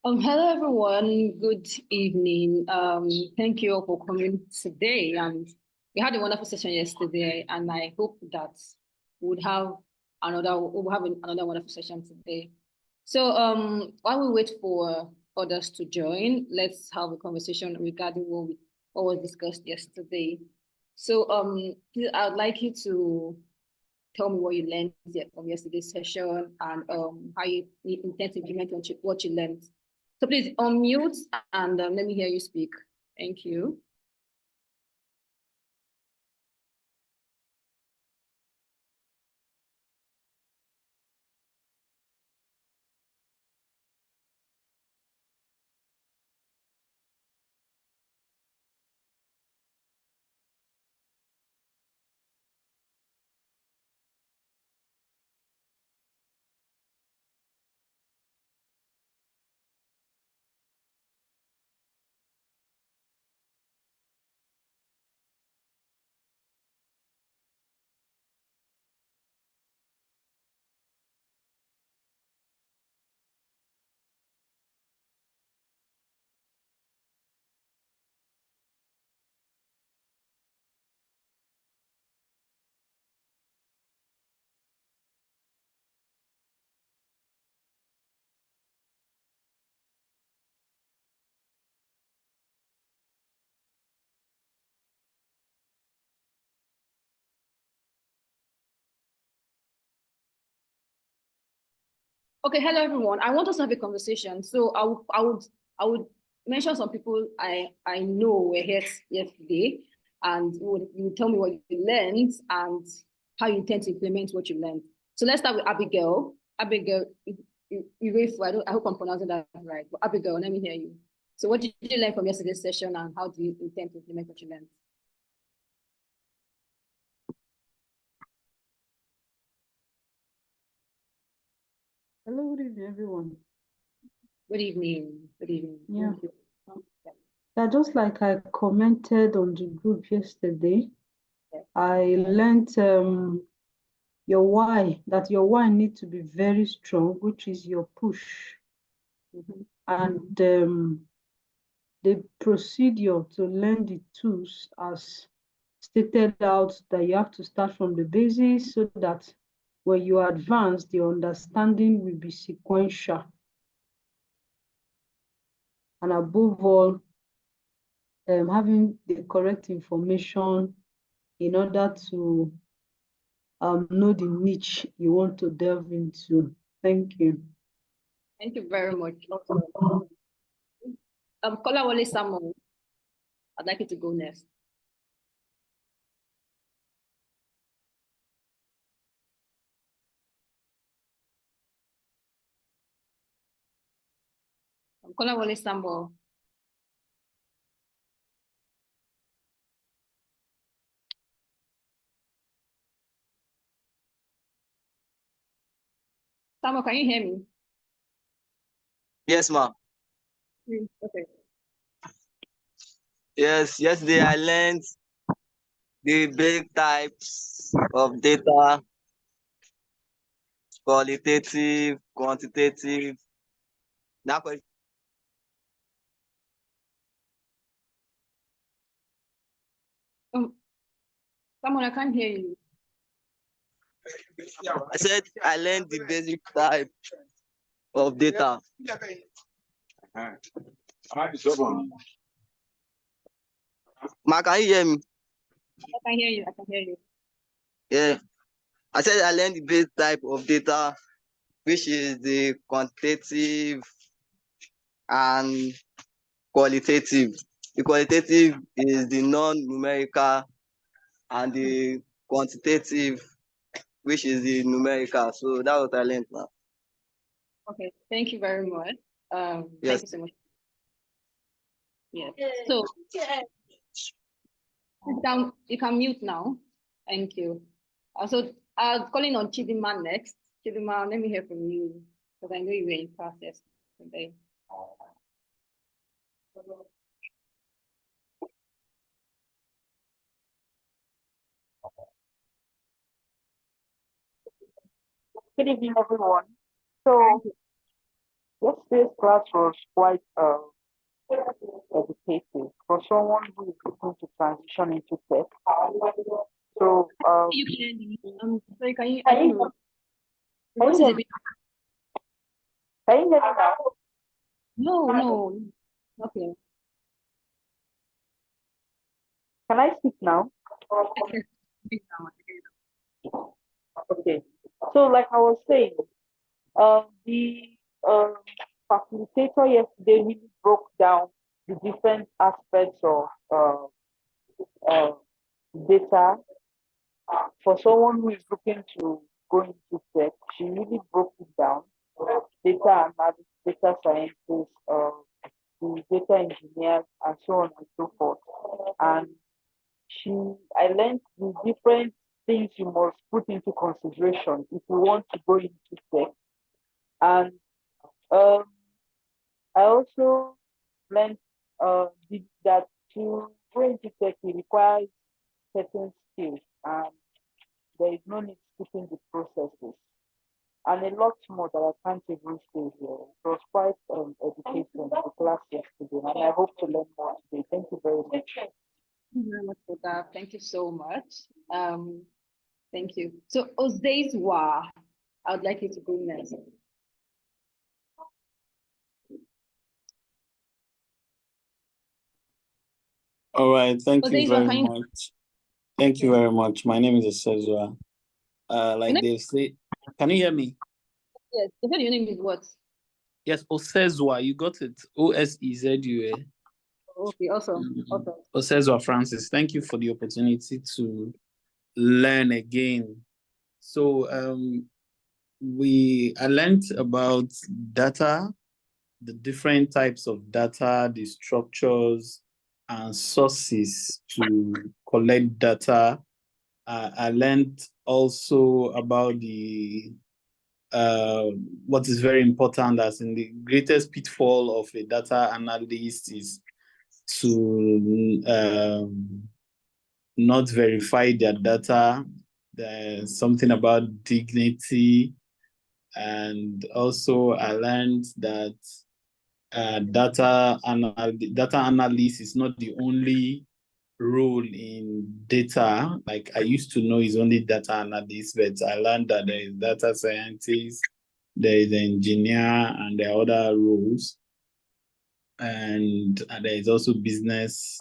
Hello everyone. Good evening. Thank you all for coming today. And we had a wonderful session yesterday, and I hope that we'll have another wonderful session today. So while we wait for others to join, let's have a conversation regarding what was discussed yesterday. So I'd like you to tell me what you learned from yesterday's session and how you intend to implement what you learned. So please unmute and let me hear you speak. Thank you. Okay, hello everyone. I want us to have a conversation. So I would mention some people I know were here yesterday, and you would tell me what you learned and how you intend to implement what you learned. So let's start with Abigail. Abigail, I hope I'm pronouncing that right. But Abigail, let me hear you. So what did you learn from yesterday's session, and how do you intend to implement what you learned? Hello, good evening, everyone. Good evening. Good evening. Yeah. Yeah, just like I commented on the group yesterday, I learned your why, that your why needs to be very strong, which is your push. And the procedure to learn the tools as stated out, that you have to start from the basis so that when you advance, the understanding will be sequential. And above all, having the correct information in order to know the niche you want to delve into. Thank you. Thank you very much. Kolawole Samuel, I'd like you to go next. Kolawole Samuel. Samuel, can you hear me? Yes, ma'am. Okay. Yes, yesterday I learned the basic types of data, qualitative, quantitative. Now, Samuel, I can't hear you. I said I learned the basic type of data. Ma, can you hear me? I can hear you. I can hear you. Yeah. I said I learned the basic type of data, which is the quantitative and qualitative. The qualitative is the non-numerical, and the quantitative, which is the numerical. So that's what I learned now. Okay, thank you very much. Yes. Thank you so much. Yes. So you can mute now. Thank you. So I'm calling on Chidima next. Chidima, let me hear from you because I know you were in process today. Good evening, everyone. So Yesterday's class was quite educative for someone who is looking to transition into tech. So, You clearly. Sorry, can you? Can I you- don't know. can What you is hear a bit? can you hear me now? No. Okay. Can I speak now? Okay. So, like I was saying, the facilitator yesterday really broke down the different aspects of uh, data for someone who is looking to go into tech. She really broke it down. Data analysts, data scientists, the data engineers, and so on and so forth. And I learned the different things you must put into consideration if you want to go into tech. And um, I also learned that to go into tech, it requires certain skills, and there is no need skipping the processes. And a lot more that I can't even say here. It was quite educational, the class yesterday, and I hope to learn more today. Thank you very much. Thank you very much for that. Thank you so much. Thank you. So Ozeizwa, I would like you to go next. All right, thank you Ozeizwa, very can you? much. Thank you very much. My name is Osezua. Like name- they say, can you hear me? Yes. You said your name is what? Yes, Osezua, you got it. Osezua. Okay. Awesome. Awesome. Osezua Francis. Thank you for the opportunity to learn again. So I learned about data, the different types of data, the structures and sources to collect data. I learned also about the what is very important, as in the greatest pitfall of a data analyst is to not verify their data. There's something about dignity. And also I learned that data analysis is not the only role in data. Like I used to know is only data analyst, but I learned that there is data scientist, there is engineer, and there are other roles. And there is also business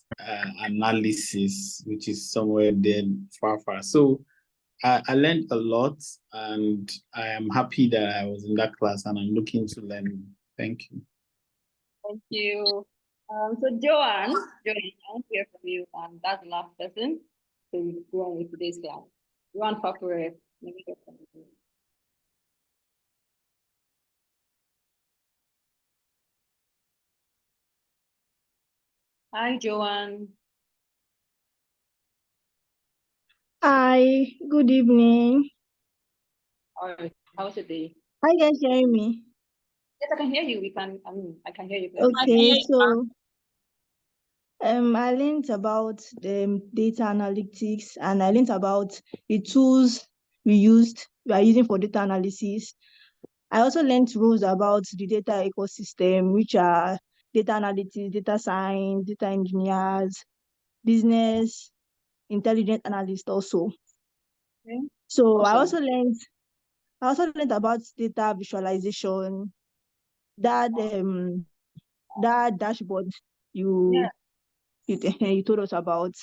analysis, which is somewhere there far. So I learned a lot, and I am happy that I was in that class, and I'm looking to learn. Thank you. Thank you. So Joanne, I want to hear from you. That's the last person. So you go on with today's class. Joanne Fakure, let me hear from you. Hi, Joanne. Hi, good evening. All right. How's your day? Are you guys hearing me? Yes, I can hear you. I can hear you clearly. Okay, so I learned about the data analytics, and I learned about the tools we are using for data analysis. I also learned rules about the data ecosystem, which are data analytics, data science, data engineers, business, intelligent analysts also. Okay. So Awesome. I also learned about data visualization, that dashboard you told us about,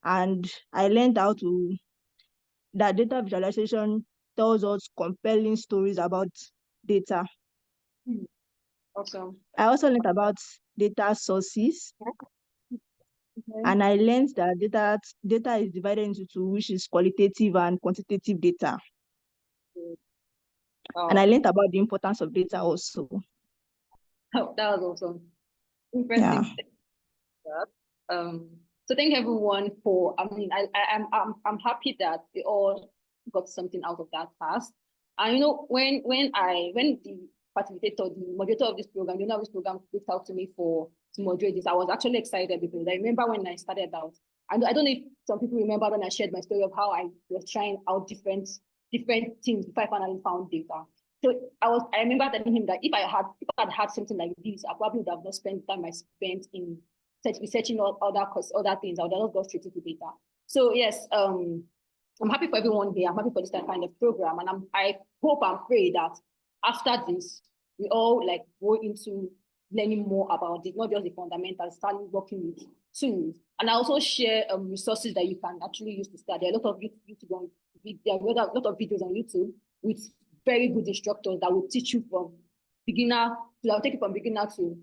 and I learned that data visualization tells us compelling stories about data. Awesome. I also learned about data sources, Okay. and I learned that data is divided into two, which is qualitative and quantitative data. And I learned about the importance of data also. Oh, that was awesome. Interesting. Yeah. So thank everyone for. I'm happy that we all got something out of that class. And when the facilitator, the moderator of this program, this program reached out to me to moderate this, I was actually excited because I remember when I started out. I don't know if some people remember when I shared my story of how I was trying out different things before I finally found data. So I remember telling him that if I had something like this, I probably would have not spent time I spent in researching other things. I would have not gone straight into data. So yes, I'm happy for everyone here. I'm happy for this kind of program, and I hope and pray that after this, we all like go into learning more about it, not just the fundamentals, starting working with tools. And I also share resources that you can actually use to start. There are a lot of there are a lot of videos on YouTube with very good instructors that will teach you from beginner, they'll take you from beginner to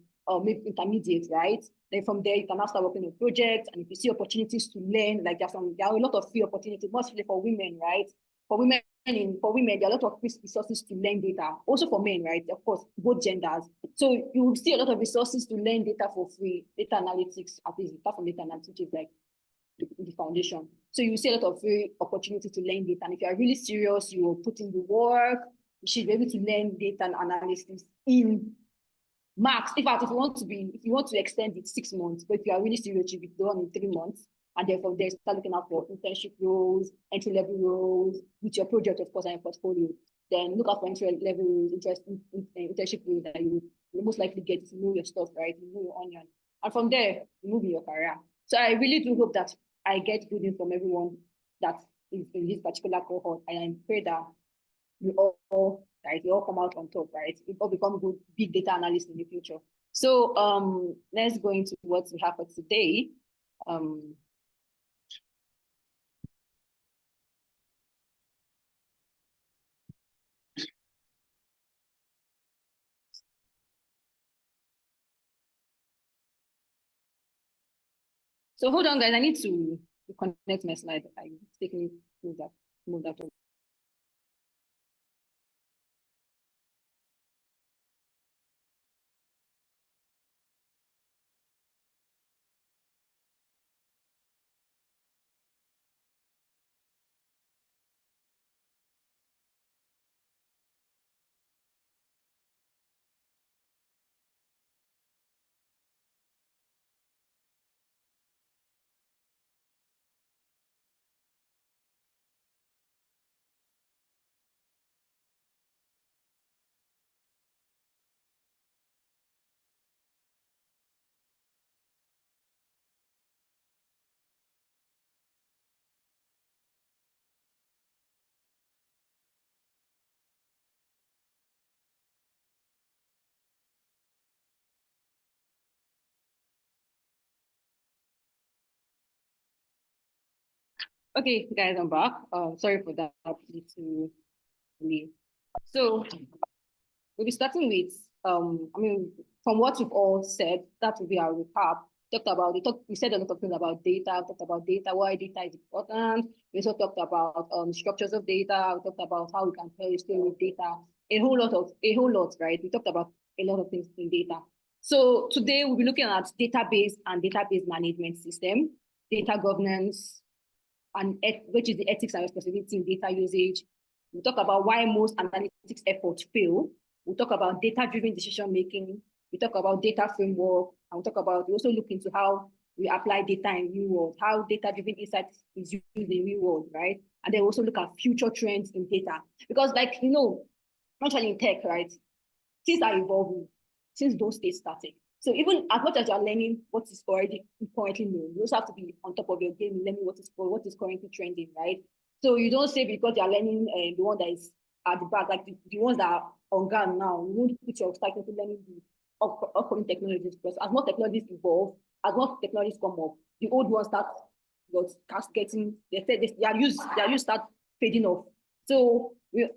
maybe intermediate, right? Then from there, you can now start working on projects, and if you see opportunities to learn, like there are a lot of free opportunities, mostly for women, right? For women, there are a lot of resources to learn data. Also for men, right? Of course, both genders. So you will see a lot of resources to learn data for free. Data analytics, at least apart from data analytics, is like the foundation. So you see a lot of free opportunities to learn data. And if you are really serious, you will put in the work. You should be able to learn data and analysis in max. In fact, if you want to extend it 6 months, but if you are really serious, you'll be done in 3 months. And then from there, start looking out for internship roles, entry-level roles, with your project, of course, and your portfolio. Then look out for entry-level roles, internship roles that you will most likely get to know your stuff, right? You know your onion. And from there, you move in your career. So I really do hope that I get good news from everyone that is in this particular cohort. And I pray that we all come out on top, right? We all become good big data analysts in the future. So let's go into what we have for today. So hold on, guys. I need to connect my slide. I'm taking move that over. Okay, guys, I'm back. Sorry for that. So we'll be starting with, from what we've all said, that will be our recap. We said a lot of things about data, talked about data, why data is important. We also talked about structures of data. We talked about how we can tell a story with data. A whole lot, right? We talked about a lot of things in data. So today we'll be looking at database and database management system, data governance, and which is the ethics and responsibility in data usage. We'll talk about why most analytics efforts fail. We'll talk about data-driven decision-making. We talk about data framework. And we also look into how we apply data in real world, how data-driven insights is used in real world, right? And then also look at future trends in data. Because not only in tech, right? Things are evolving since those days started. So even as much as you're learning what is already currently known, you also have to be on top of your game, learning what is currently trending, right? So you don't say because you're learning the one that is at the back, like the ones that are on ground now, you won't put your start into learning the upcoming technologies, because as more technologies evolve, as more technologies come up, the old ones start getting, their use start fading off. So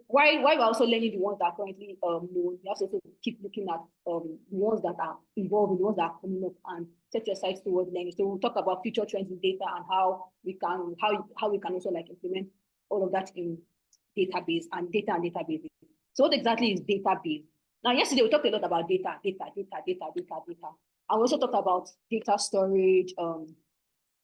while we're also learning the ones that are currently known, we have to also keep looking at the ones that are evolving, the ones that are coming up, and set your sights towards learning. So we'll talk about future trends in data and how we can also like implement all of that in database and databases. So what exactly is database? Now, yesterday we talked a lot about data. And we also talked about data storage.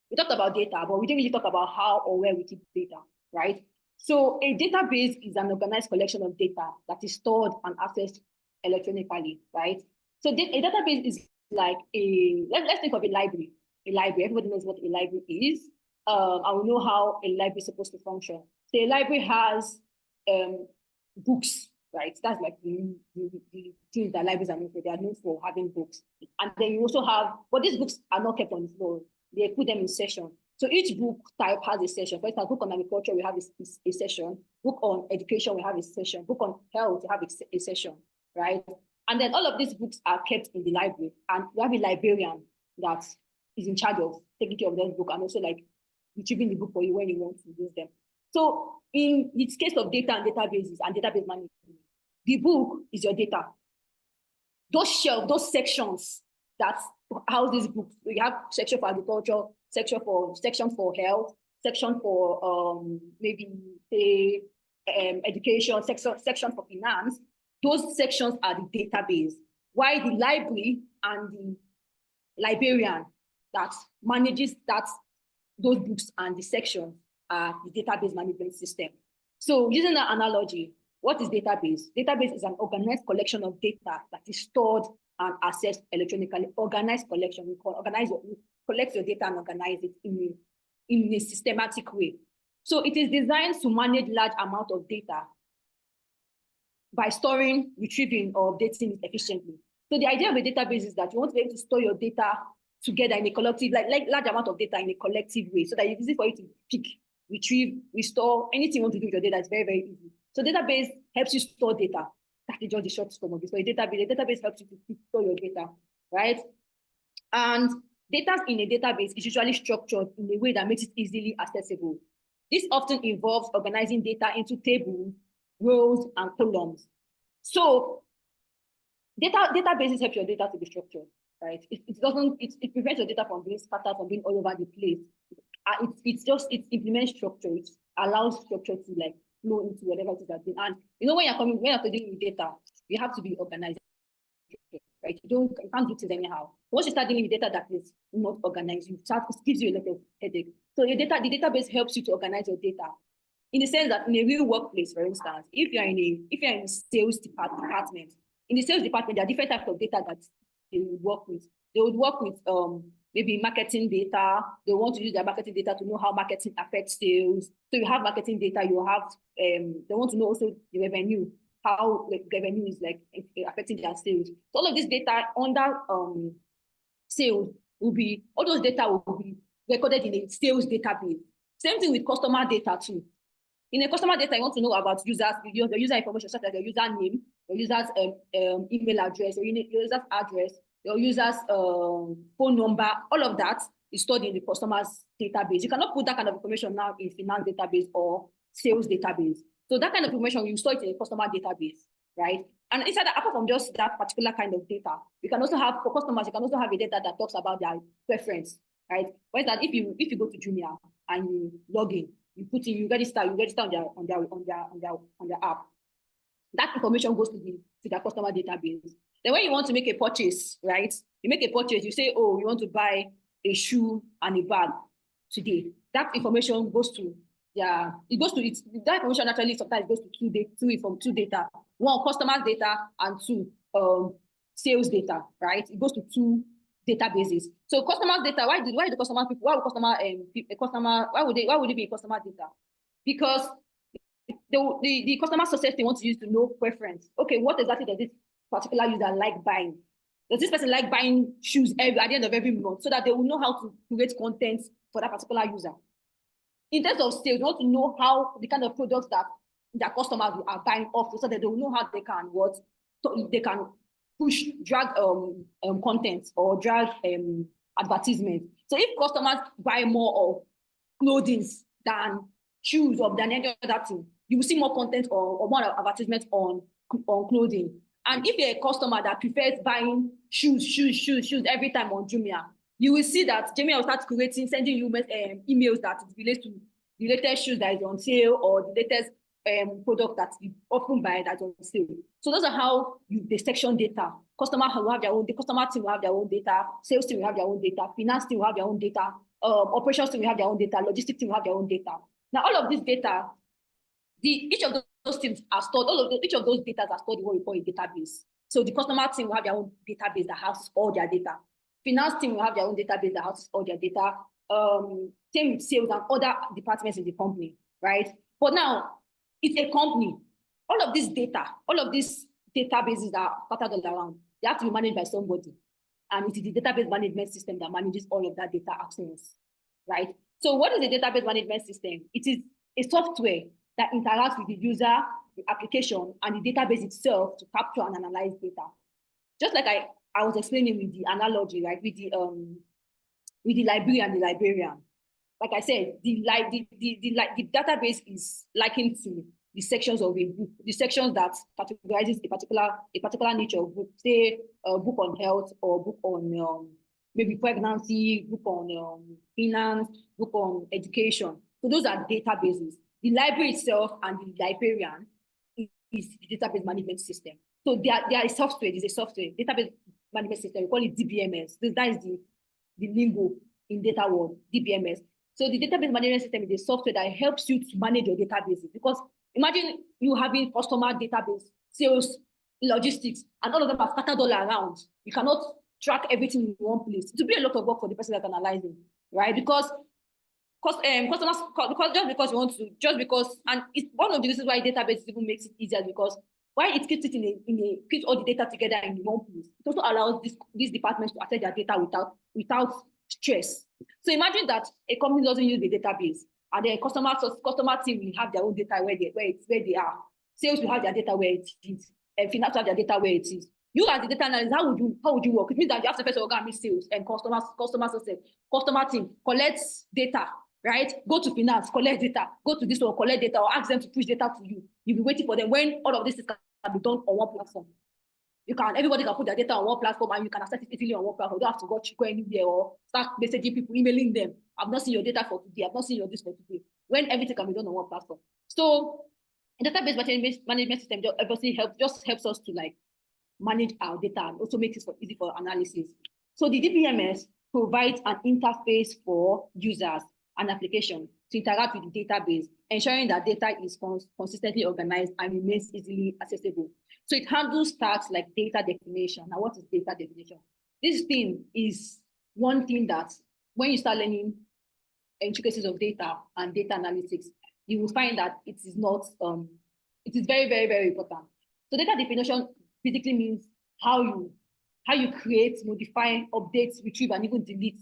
We talked about data, but we didn't really talk about how or where we keep data, right? So a database is an organized collection of data that is stored and accessed electronically, right? So a database is like let's think of a library. A library, everybody knows what a library is. And we know how a library is supposed to function. So a library has books, right? That's like the things that libraries are known for. They are known for having books. And then you also have, but these books are not kept on the floor. They put them in session. So each book type has a session. For instance, book on agriculture, we have a session. Book on education, we have a session. Book on health, we have a session, right? And then all of these books are kept in the library. And we have a librarian that is in charge of taking care of those books and also like retrieving the book for you when you want to use them. So in its case of data and databases and database management, the book is your data. Those shelves, those sections that house these books, we have section for agriculture, section for health, section for maybe say education, section for finance. Those sections are the database. Why the library and the librarian that manages those books and the sections are the database management system. So using that analogy, what is database? Database is an organized collection of data that is stored and accessed electronically. Organized collection, you collect your data and organize it in a systematic way. So it is designed to manage large amount of data by storing, retrieving, or updating it efficiently. So the idea of a database is that you want to be able to store your data together in a collective, like large amount of data in a collective way, so that it's easy for you to pick, retrieve, restore, anything you want to do with your data is very, very easy. So database helps you store data. That is just the short form of it. So a database helps you to store your data, right? And data in a database is usually structured in a way that makes it easily accessible. This often involves organizing data into tables, rows, and columns. So databases help your data to be structured, right? It prevents your data from being scattered, from being all over the place. It implements structure. It allows structure to like flow into whatever it is that's been. And you know, when you're dealing with data, you have to be organized, right? You can't do things anyhow. Once you start dealing with data that is not organized, it gives you a lot of headache. So the database helps you to organize your data. In the sense that in a real workplace, for instance, if you're in a sales department, in the sales department, there are different types of data that they would work with. They would work with maybe marketing data. They want to use their marketing data to know how marketing affects sales. So you have marketing data, you have, they want to know also the revenue, how like, revenue is like affecting their sales. So all of this data under sales will be, all those data will be recorded in a sales database. Same thing with customer data too. In a customer data, you want to know about users, your user information, such as your username, your user's email address, your user's address, your user's phone number, all of that is stored in the customer's database. You cannot put that kind of information now in finance database or sales database. So that kind of information, you store it in a customer database, right? And inside that, apart from just that particular kind of data, you can also have, for customers, you can also have a data that talks about their preference, right? For instance, if you go to Jumia and you log in, you register on their app. That information goes to their customer database. Then when you want to make a purchase, right? You make a purchase, you say, oh, you want to buy a shoe and a bag today. That information goes to that information actually sometimes goes to two data. One, customer data, and two, sales data, right? It goes to two databases. So customers data, why would it be customer data? Because the customer success they want to use to know preference. Okay, what exactly does this particular user like buying? Does this person like buying shoes at the end of every month, so that they will know how to create content for that particular user? In terms of sales, they want to know how the kind of products that their customers are buying off, so that they will know how they can drag content or drag advertisements. So if customers buy more of clothing than shoes or than any other thing, you will see more content or more advertisements on clothing. And if you're a customer that prefers buying shoes every time on Jumia, you will see that Jumia will start sending you emails that relate to the latest shoes that is on sale or the latest product that you often buy that's on sale. So those are how the section data. Customer will have their own, the customer team will have their own data, sales team will have their own data, finance team will have their own data, operations team will have their own data, logistics team will have their own data. Now all of this data, each of those teams are stored, each of those data are stored in what we call a database. So the customer team will have their own database that houses all their data. Finance team will have their own database that houses all their data. Same with sales and other departments in the company, right? But now, it's a company. all of this data, all of these databases that are scattered all around, they have to be managed by somebody. And it is the database management system that manages all of that data access, right? So what is the database management system? It is a software that interacts with the user, the application, and the database itself to capture and analyze data. Just like I was explaining with the analogy, right? With the librarian and the librarian. Like I said, the database is likened to the sections of a book, the sections that categorizes a particular nature of book, say a book on health or book on maybe pregnancy, book on finance, book on education. So those are databases. The library itself and the librarian is the database management system. So they are a software, there's a software, database management system, we call it DBMS. That is the lingo in data world, DBMS. So the database management system is a software that helps you to manage your databases, because imagine you having customer database, sales, logistics, and all of them are scattered all around. You cannot track everything in one place. It will be a lot of work for the person that's analyzing, right? Because customers, and it's one of the reasons why database even makes it easier, because why it keeps it keeps all the data together in one place. It also allows these departments to access their data without stress. So imagine that a company doesn't use the database, and the customer team will have their own data where they are. Sales will have their data where it is, and finance will have their data where it is. You as the data analyst, how would you work? It means that you have to first organize sales and customer team collects data, right? Go to finance, collect data, go to this one, collect data, or ask them to push data to you. You'll be waiting for them when all of this can be done on one platform. Everybody can put their data on one platform and you can access it easily on one platform. You don't have to go anywhere or start messaging people, emailing them. I've not seen your data for today. I've not seen your this for today. When everything can be done on one platform. So database management system obviously helps us to like manage our data and also makes it easy for analysis. So the DBMS provides an interface for users and applications to interact with the database, ensuring that data is consistently organized and remains easily accessible. So it handles tasks like data definition. Now, what is data definition? This thing is one thing that when you start learning intricacies of data and data analytics, you will find that it is not, it is very, very, very important. So data definition basically means how you create, modify, update, retrieve, and even delete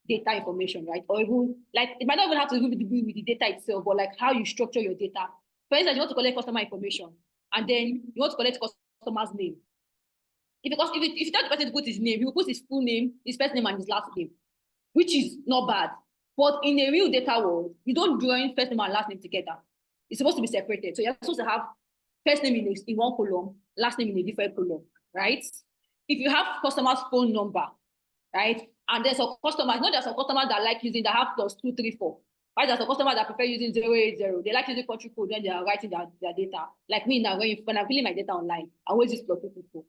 data information, right? Or even like it might not even have to do with the data itself, but like how you structure your data. For instance, you want to collect customer information, and then you want to collect customer's name. If you tell the person to put his name, he will put his full name, his first name, and his last name, which is not bad. But in a real data world, you don't join first name and last name together. It's supposed to be separated. So you're supposed to have first name in one column, last name in a different column, right? If you have customer's phone number, right? And there's a customer, not just a customer that like using that have +234. Right? There's a customer that prefer using 080. They like using country code when they are writing their data. Like me now, when I'm filling my data online, I always use +234.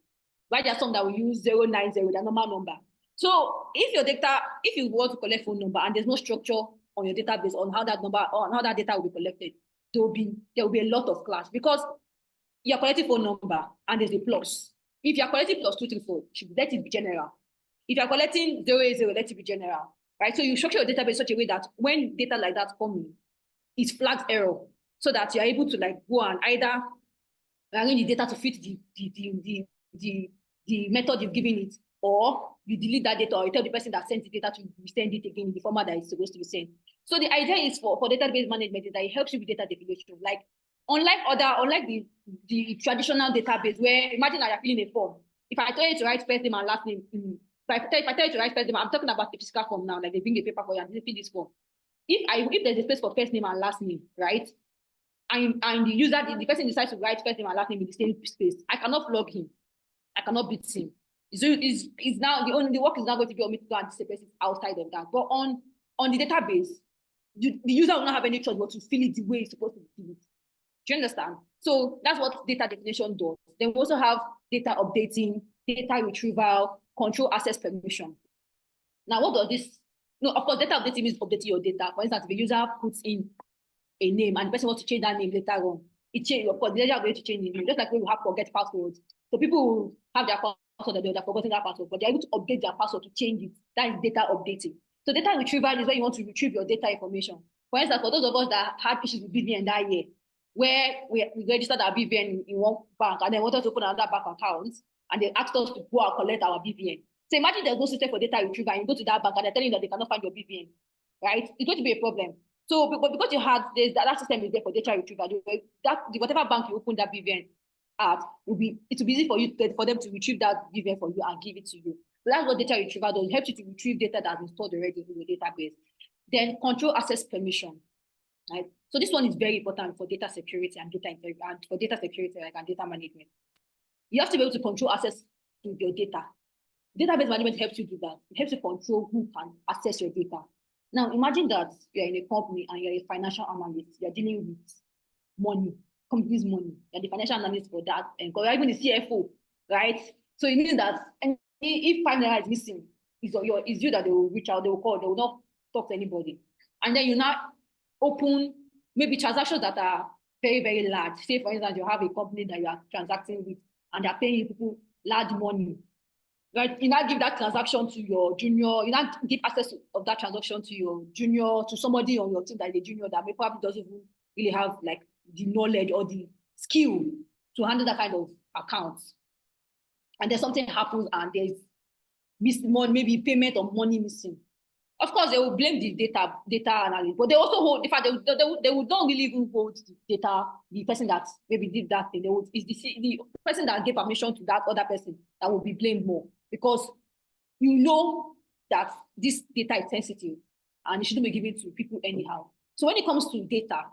Right? There's some that will use 090, their normal number. So if you want to collect phone number and there's no structure on your database on how that number or on how that data will be collected, there will be a lot of clash, because you're collecting phone number and there's a plus. If you're collecting +234, let it be general. If you're collecting 080, let it be general, right? So you structure your database in such a way that when data like that come in, it flags error, so that you're able to like go and either arrange the data to fit the method you've given it, or you delete that data, or you tell the person that sent the data to resend it again in the format that it's supposed to be sent. So the idea is for database management is that it helps you with data definition. Like unlike the traditional database, where imagine that you're filling a form. If I tell you to write first name and last name, if I tell you to write first name, I'm talking about the physical form now, like they bring a paper for you and they fill this form. If there's a space for first name and last name, right? And the person decides to write first name and last name in the same space, I cannot flog him. I cannot beat him. Is now the work is now going to be on me to go and separate it outside of that. But on the database, the user will not have any choice but to fill it the way it's supposed to be filled. Do you understand? So that's what data definition does. Then we also have data updating, data retrieval, control access permission. Now, what does this? No, of course, data updating means updating your data. For instance, if the user puts in a name and the person wants to change that name later on, it changes. Of course, the user will to change the name, just like when you have forget passwords. So people will have their password, they're forgetting that password, but they're able to update their password to change it. That is data updating. So data retrieval is when you want to retrieve your data information. For instance, for those of us that had issues with BVN that year, where we registered our BVN in one bank and then wanted to open another bank account, and they asked us to go and collect our BVN. So imagine there's no system for data retrieval, and you go to that bank and they're telling you that they cannot find your BVN, right? It's going to be a problem. So because you had that system is there for data retrieval, whatever bank you open that BVN at, it will be easy for them to retrieve that BVN for you and give it to you. So that's what data retrieval does. It helps you to retrieve data that's been stored already in your database. Then control access permission, right? So this one is very important for data security and data integrity, and for data security and data management. You have to be able to control access to your data. Database management helps you do that. It helps you control who can access your data. Now, imagine that you're in a company and you're a financial analyst. You're dealing with money, company's money. You're the financial analyst for that, and or even the CFO, right? So it means that if 5 naira is missing, it's you that they will reach out, they will call, they will not talk to anybody. And then you now open maybe transactions that are very, very large. Say, for instance, you have a company that you are transacting with and they're paying people large money. Right? You now give that transaction to your junior, you now give access of that transaction to your junior, to somebody on your team that is a junior that maybe probably doesn't really have like the knowledge or the skill to handle that kind of accounts. And then something happens and there's maybe payment of money missing. Of course, they will blame the data analyst, but they also hold, in fact, they would not really even hold the data, the person that maybe did that thing. It's the person that gave permission to that other person that will be blamed more, because you know that this data is sensitive and it shouldn't be given to people anyhow. So when it comes to data,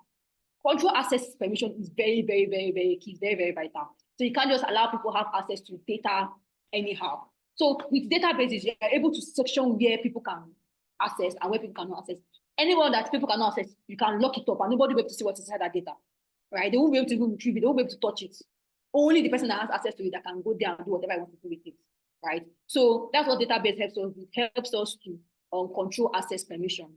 control access permission is very, very, very, very key, very, very vital. So you can't just allow people to have access to data anyhow. So with databases, you're able to section where people can access and where people cannot access. Anyone that people cannot access, you can lock it up and nobody will be able to see what's inside that data, right? They won't be able to retrieve it, they won't be able to touch it. Only the person that has access to it that can go there and do whatever I want to do with it, right? So that's what database helps us. It helps us to control access permission.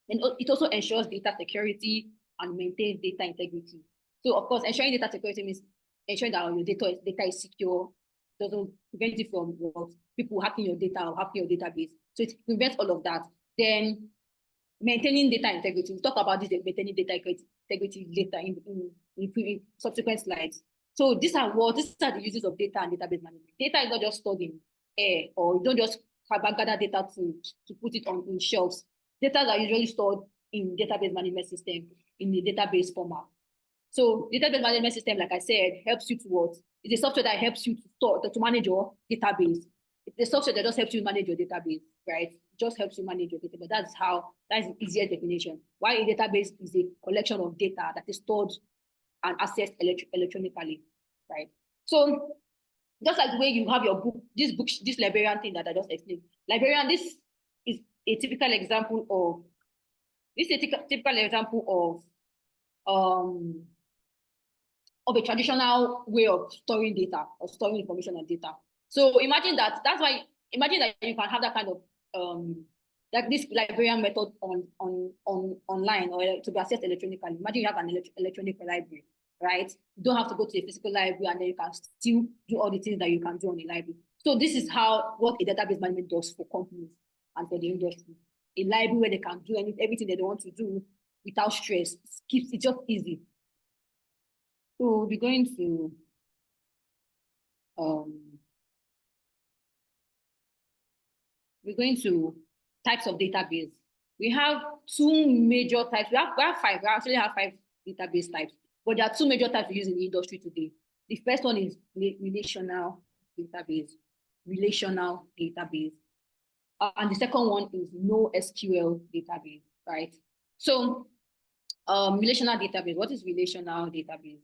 And it also ensures data security and maintains data integrity. So of course, ensuring data security means ensuring that your data is secure, doesn't prevent it from people hacking your data or hacking your database. So it prevents all of that. Then maintaining data integrity. We'll talk about this, maintaining data integrity later in subsequent slides. So these are the uses of data and database management. Data is not just stored in air, or you don't just gather data to put it in shelves. Data are usually stored in database management system in the database format. So database management system, like I said, helps you to what? It's a software that helps you to manage your database. It's a software that just helps you manage your database, right? It just helps you manage your database. That's the easiest definition. Why a database is a collection of data that is stored and accessed electronically, right? So just like the way you have your book, this librarian thing that I just explained. Librarian, this is a typical example of a traditional way of storing data or storing information and data. So imagine that you can have that kind of like this librarian method online or to be accessed electronically. Imagine you have an electronic library, right? You don't have to go to a physical library, and then you can still do all the things that you can do on a library. So this is what a database management does for companies and for the industry. A library where they can do everything they want to do without stress. It's just easy. So we're going to types of database. We have two major types. We have five. We actually have 5 database types, but there are 2 major types we use in the industry today. The first one is relational database. And the second one is NoSQL database, right? So relational database. What is relational database?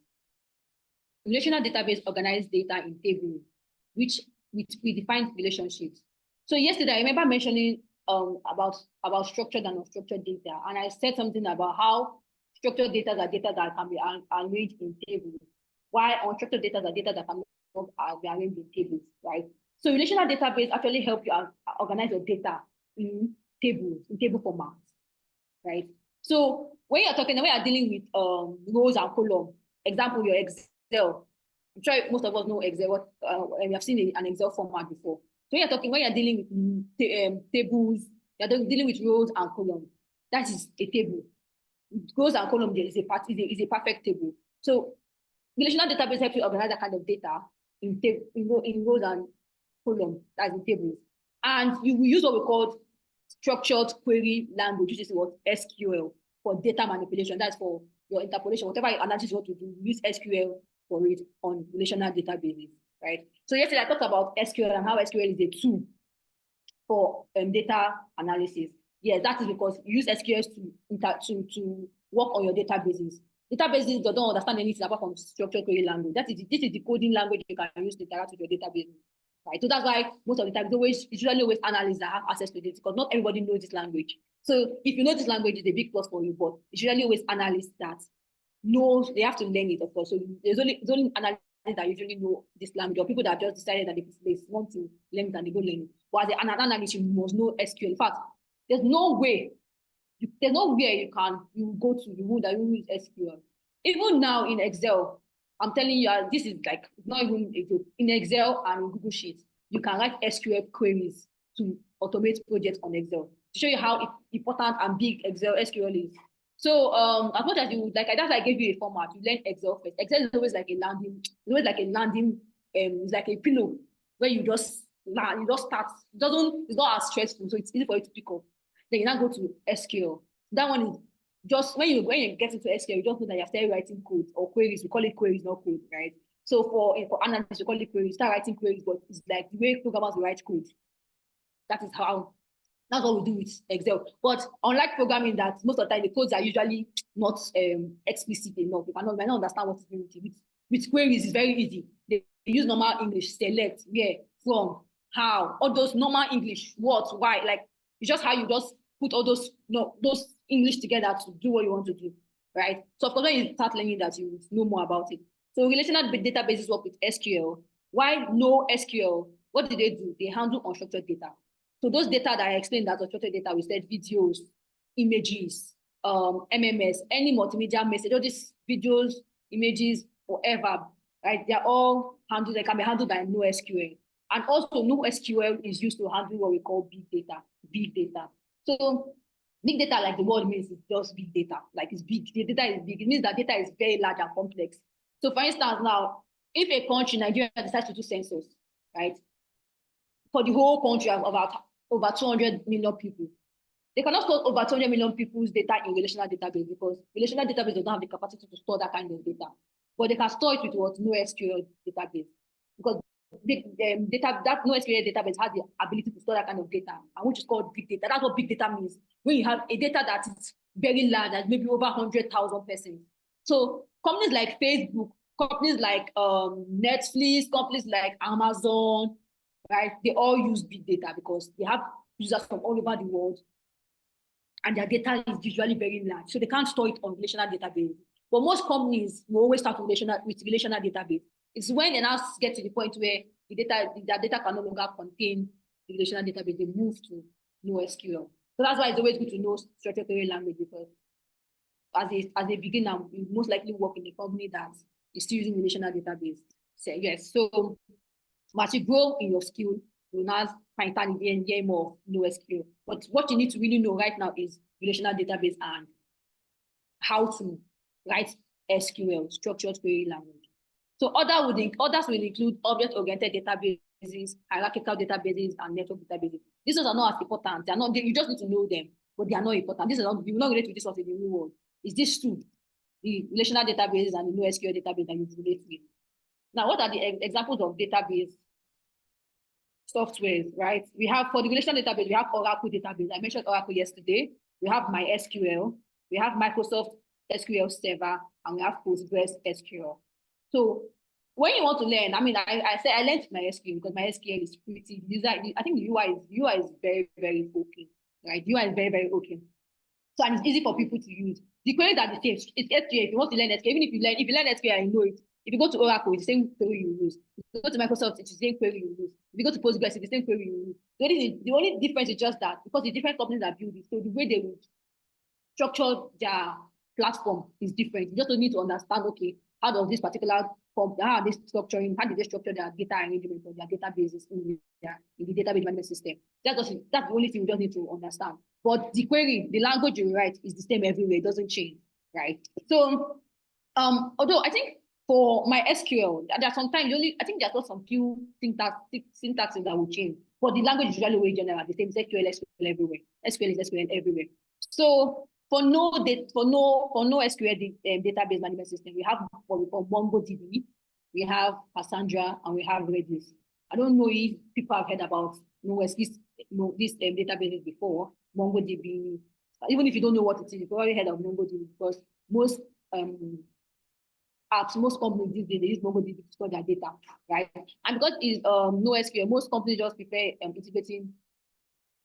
Relational database organizes data in tables, which we define relationships. So yesterday, I remember mentioning about structured and unstructured data, and I said something about how structured data are data that can be arranged in tables, while unstructured data are data that can be arranged in tables, right? So relational database actually help you organize your data in table formats, right? So when you're dealing with rows and columns, example, your Excel. I'm sure most of us know Excel, we have seen an Excel format before. So when you're dealing with tables, you're dealing with rows and columns. That is a table. Rows and columns is a perfect table. So relational database helps you organize that kind of data in rows and columns, as in tables. And you will use what we call structured query language, which is what SQL for data manipulation. That's for your interpolation, whatever analysis you want to do, use SQL for it on relational databases, right? So yesterday I talked about SQL and how SQL is a tool for data analysis. Yes, that is because you use SQL to work on your databases. Databases don't understand anything apart from structured query language. This is the coding language you can use to interact with your database. Right. So that's why most of the time it's usually always analysts that have access to this, because not everybody knows this language. So if you know this language, it's a big plus for you, but it's usually always analysts that knows, they have to learn it, of course. So there's only analysts that usually know this language, or people that have just decided that they want to learn it and they go learn it. But as an analyst, you must know SQL. In fact, there's no way you go to the room that you use SQL. Even now in Excel, I'm telling you, this is like not even a joke. In Excel and in Google Sheets, you can write SQL queries to automate projects on Excel to show you how important and big SQL is. So as much as you like, that's why I gave you a format. You learn Excel first. Excel is always like a landing. It's like a pillow where you just land, you just start. It's not as stressful, so it's easy for you to pick up. Then you now go to SQL. That one is just when you get into SQL, you just know that you're still writing code or queries. We call it queries, not code, right? So for analysts, we call it queries. Start writing queries, but it's like the way programmers write code. That's what we do with Excel. But unlike programming, that most of the time the codes are usually not explicit enough. You might not understand what is being written. With queries, it's very easy. They use normal English, select, where, from, how, all those normal English, what, why, like it's just how you just put all those English together to do what you want to do, right? So of course, when you start learning that, you know more about it. So relational databases work with SQL. Why no SQL? What do? They handle unstructured data. So those data that I explained, that unstructured data, we said videos, images, MMS, any multimedia message, all these videos, images, whatever, right? They're all handled, they can be handled by NoSQL. And also NoSQL is used to handle what we call big data. So big data, like the word means, is just big data. Like it's big, the data is big. It means that data is very large and complex. So for instance, now, if a country, Nigeria, decides to do census, right? For the whole country of about over 200 million people, they cannot store over 200 million people's data in relational database, because relational database does not have the capacity to store that kind of data. But they can store it with what? NoSQL database. Because that NoSQL database has the ability to store that kind of data, and which is called big data. That's what big data means. When you have a data that is very large, that's maybe over 100,000 persons. So companies like Facebook, companies like Netflix, companies like Amazon, right? They all use big data because they have users from all over the world, and their data is usually very large. So they can't store it on relational database. But most companies will always start with relational database. It's when they now get to the point where their data can no longer contain the relational database, they move to NoSQL. So that's why it's always good to know structured query language, because as a beginner, you most likely work in a company that is still using relational database. So yes, so as you grow in your skill, you now find time and get more NoSQL. But what you need to really know right now is relational database and how to write SQL, structured query language. So others will include object-oriented databases, hierarchical databases, and network databases. These ones are not as important. They are not. You just need to know them, but they are not important. This is not. You will not relate to this one in the new world. It's these two, the relational databases and the NoSQL database, that you relate with. Now, what are the examples of database softwares, right? We have, for the relational database, we have Oracle database. I mentioned Oracle yesterday. We have MySQL. We have Microsoft SQL Server, and we have Postgres SQL. So when you want to learn, I mean, I say I learned MySQL because MySQL is pretty user. I think the UI is very, very okay, right? UI is very, very okay. So, and it's easy for people to use. The queries are the same. It's SQL. If you want to learn SQL, even if you learn SQL, you know it. If you go to Oracle, it's the same query you use. If you go to Microsoft, it's the same query you use. If you go to Postgres, it's the same query you use. The only difference is just that because the different companies that build it, so the way they will structure their platform is different. You just need to understand, okay, how does this particular company, how did they structure their data arrangement or their databases in the database management system? That's the only thing you just need to understand. But the query, the language you write is the same everywhere. It doesn't change, right? So Although I think for my SQL, there are sometimes I think there's some few syntaxes that will change. But the language is usually very general. The same SQL, SQL everywhere. SQL is SQL everywhere. So for no SQL database management system, we have what we call MongoDB, we have Cassandra, and we have Redis. I don't know if people have heard about these databases before. MongoDB. Even if you don't know what it is, you've already heard of MongoDB because most apps, most companies these days, they use MongoDB to store their data, right? And because it's NoSQL, most companies just prefer integrating.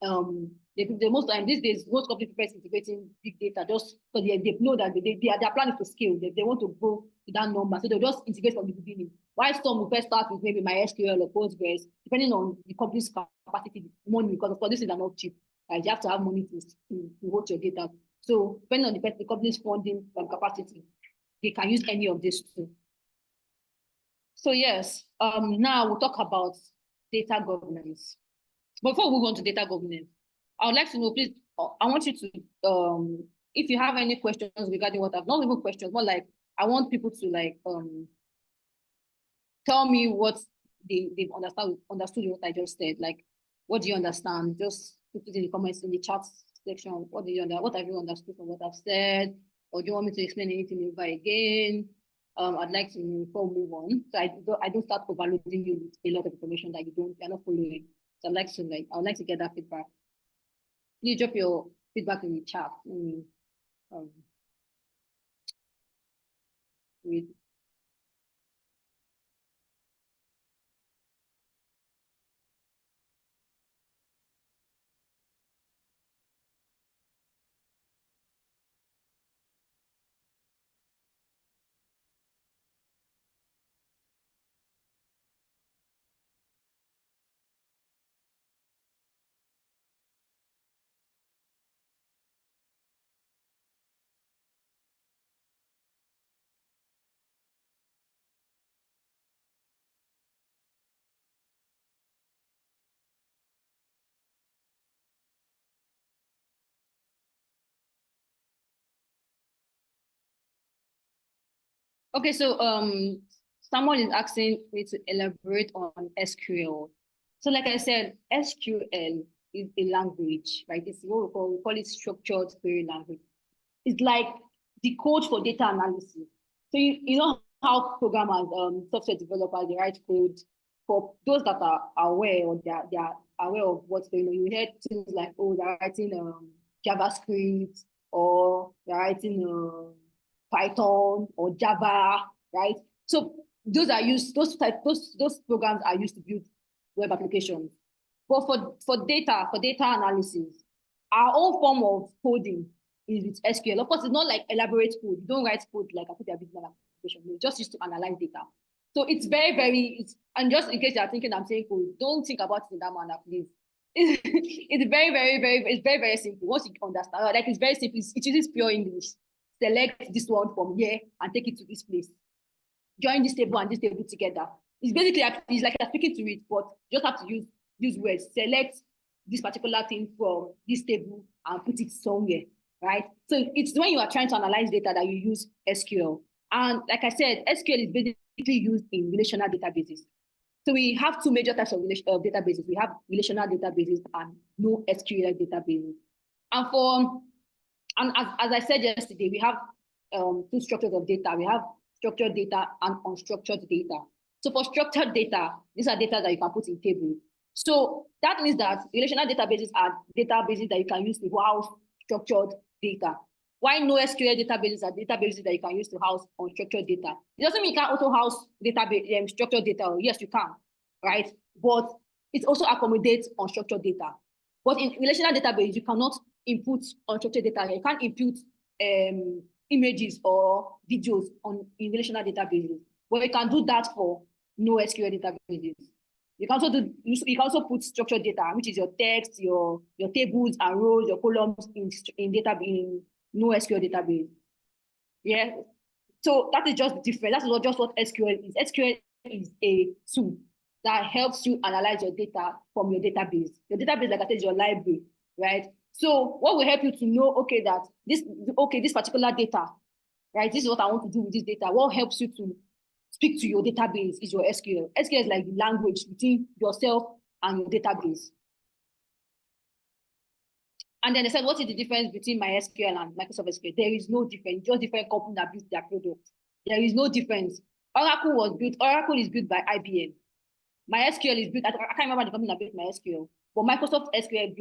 Most time these days, most companies prefer integrating big data just because they know that their plan is to scale. They want to grow to that number, so they'll just integrate from the beginning. While some will first start with maybe MySQL or Postgres, depending on the company's capacity, money, because of course this is not cheap. Right? You have to have money to hold your data. So depending on the company's funding and capacity, they can use any of these two. So yes, now we'll talk about data governance. Before we move on to data governance, I would like to know, please, I want you to, if you have any questions regarding what I've not even questions, more like I want people to like tell me what they've understood what I just said. Like, what do you understand? Just put it in the comments in the chat section. What have you understood from what I've said? Or do you want me to explain anything over again? I'd like to know before we move on. So I don't start overloading you with a lot of information that you're not following. So I would like to get that feedback. Please drop your feedback in the chat. Read. Okay, so someone is asking me to elaborate on SQL. So like I said, SQL is a language, right? It's what we call it structured query language. It's like the code for data analysis. So you know how programmers, software developers, they write code for those that are aware or they are aware of what's going on. You hear things like, oh, they're writing JavaScript or they're writing Python or Java, right? So those programs are used to build web applications. But for data analysis, our own form of coding is with SQL. Of course, it's not like elaborate code. You don't write code like a business application. You just used to analyze data. So it's and just in case you're thinking I'm saying code, don't think about it in that manner, please. It's very simple. Once you understand, like it's very simple. It uses pure English. Select this one from here and take it to this place. Join this table and this table together. It's basically it's like you're speaking to it, but you just have to use words. Select this particular thing from this table and put it somewhere, right? So it's when you are trying to analyze data that you use SQL. And like I said, SQL is basically used in relational databases. So we have two major types of databases. We have relational databases and NoSQL databases. And as I said yesterday, we have two structures of data. We have structured data and unstructured data. So for structured data, these are data that you can put in tables. So that means that relational databases are databases that you can use to house structured data. Why NoSQL databases are databases that you can use to house unstructured data? It doesn't mean you can also house database structured data. Yes, you can, right? But it also accommodates unstructured data. But in relational database, you cannot input unstructured data. You can't input images or videos in relational databases. But you can do that for NoSQL databases. You can also put structured data, which is your text, your tables and rows, your columns in NoSQL database. Yeah. So that is just different. That's not just what SQL is. SQL is a tool that helps you analyze your data from your database. Your database, like I said, is your library, right? So what will help you to know, okay, this particular data, right? This is what I want to do with this data. What helps you to speak to your database is your SQL. SQL is like the language between yourself and your database. And then they said, what is the difference between MySQL and Microsoft SQL? There is no difference, just different companies that build their product. There is no difference. Oracle is built by IBM. MySQL is built, I can't remember the company that built MySQL, but Microsoft SQL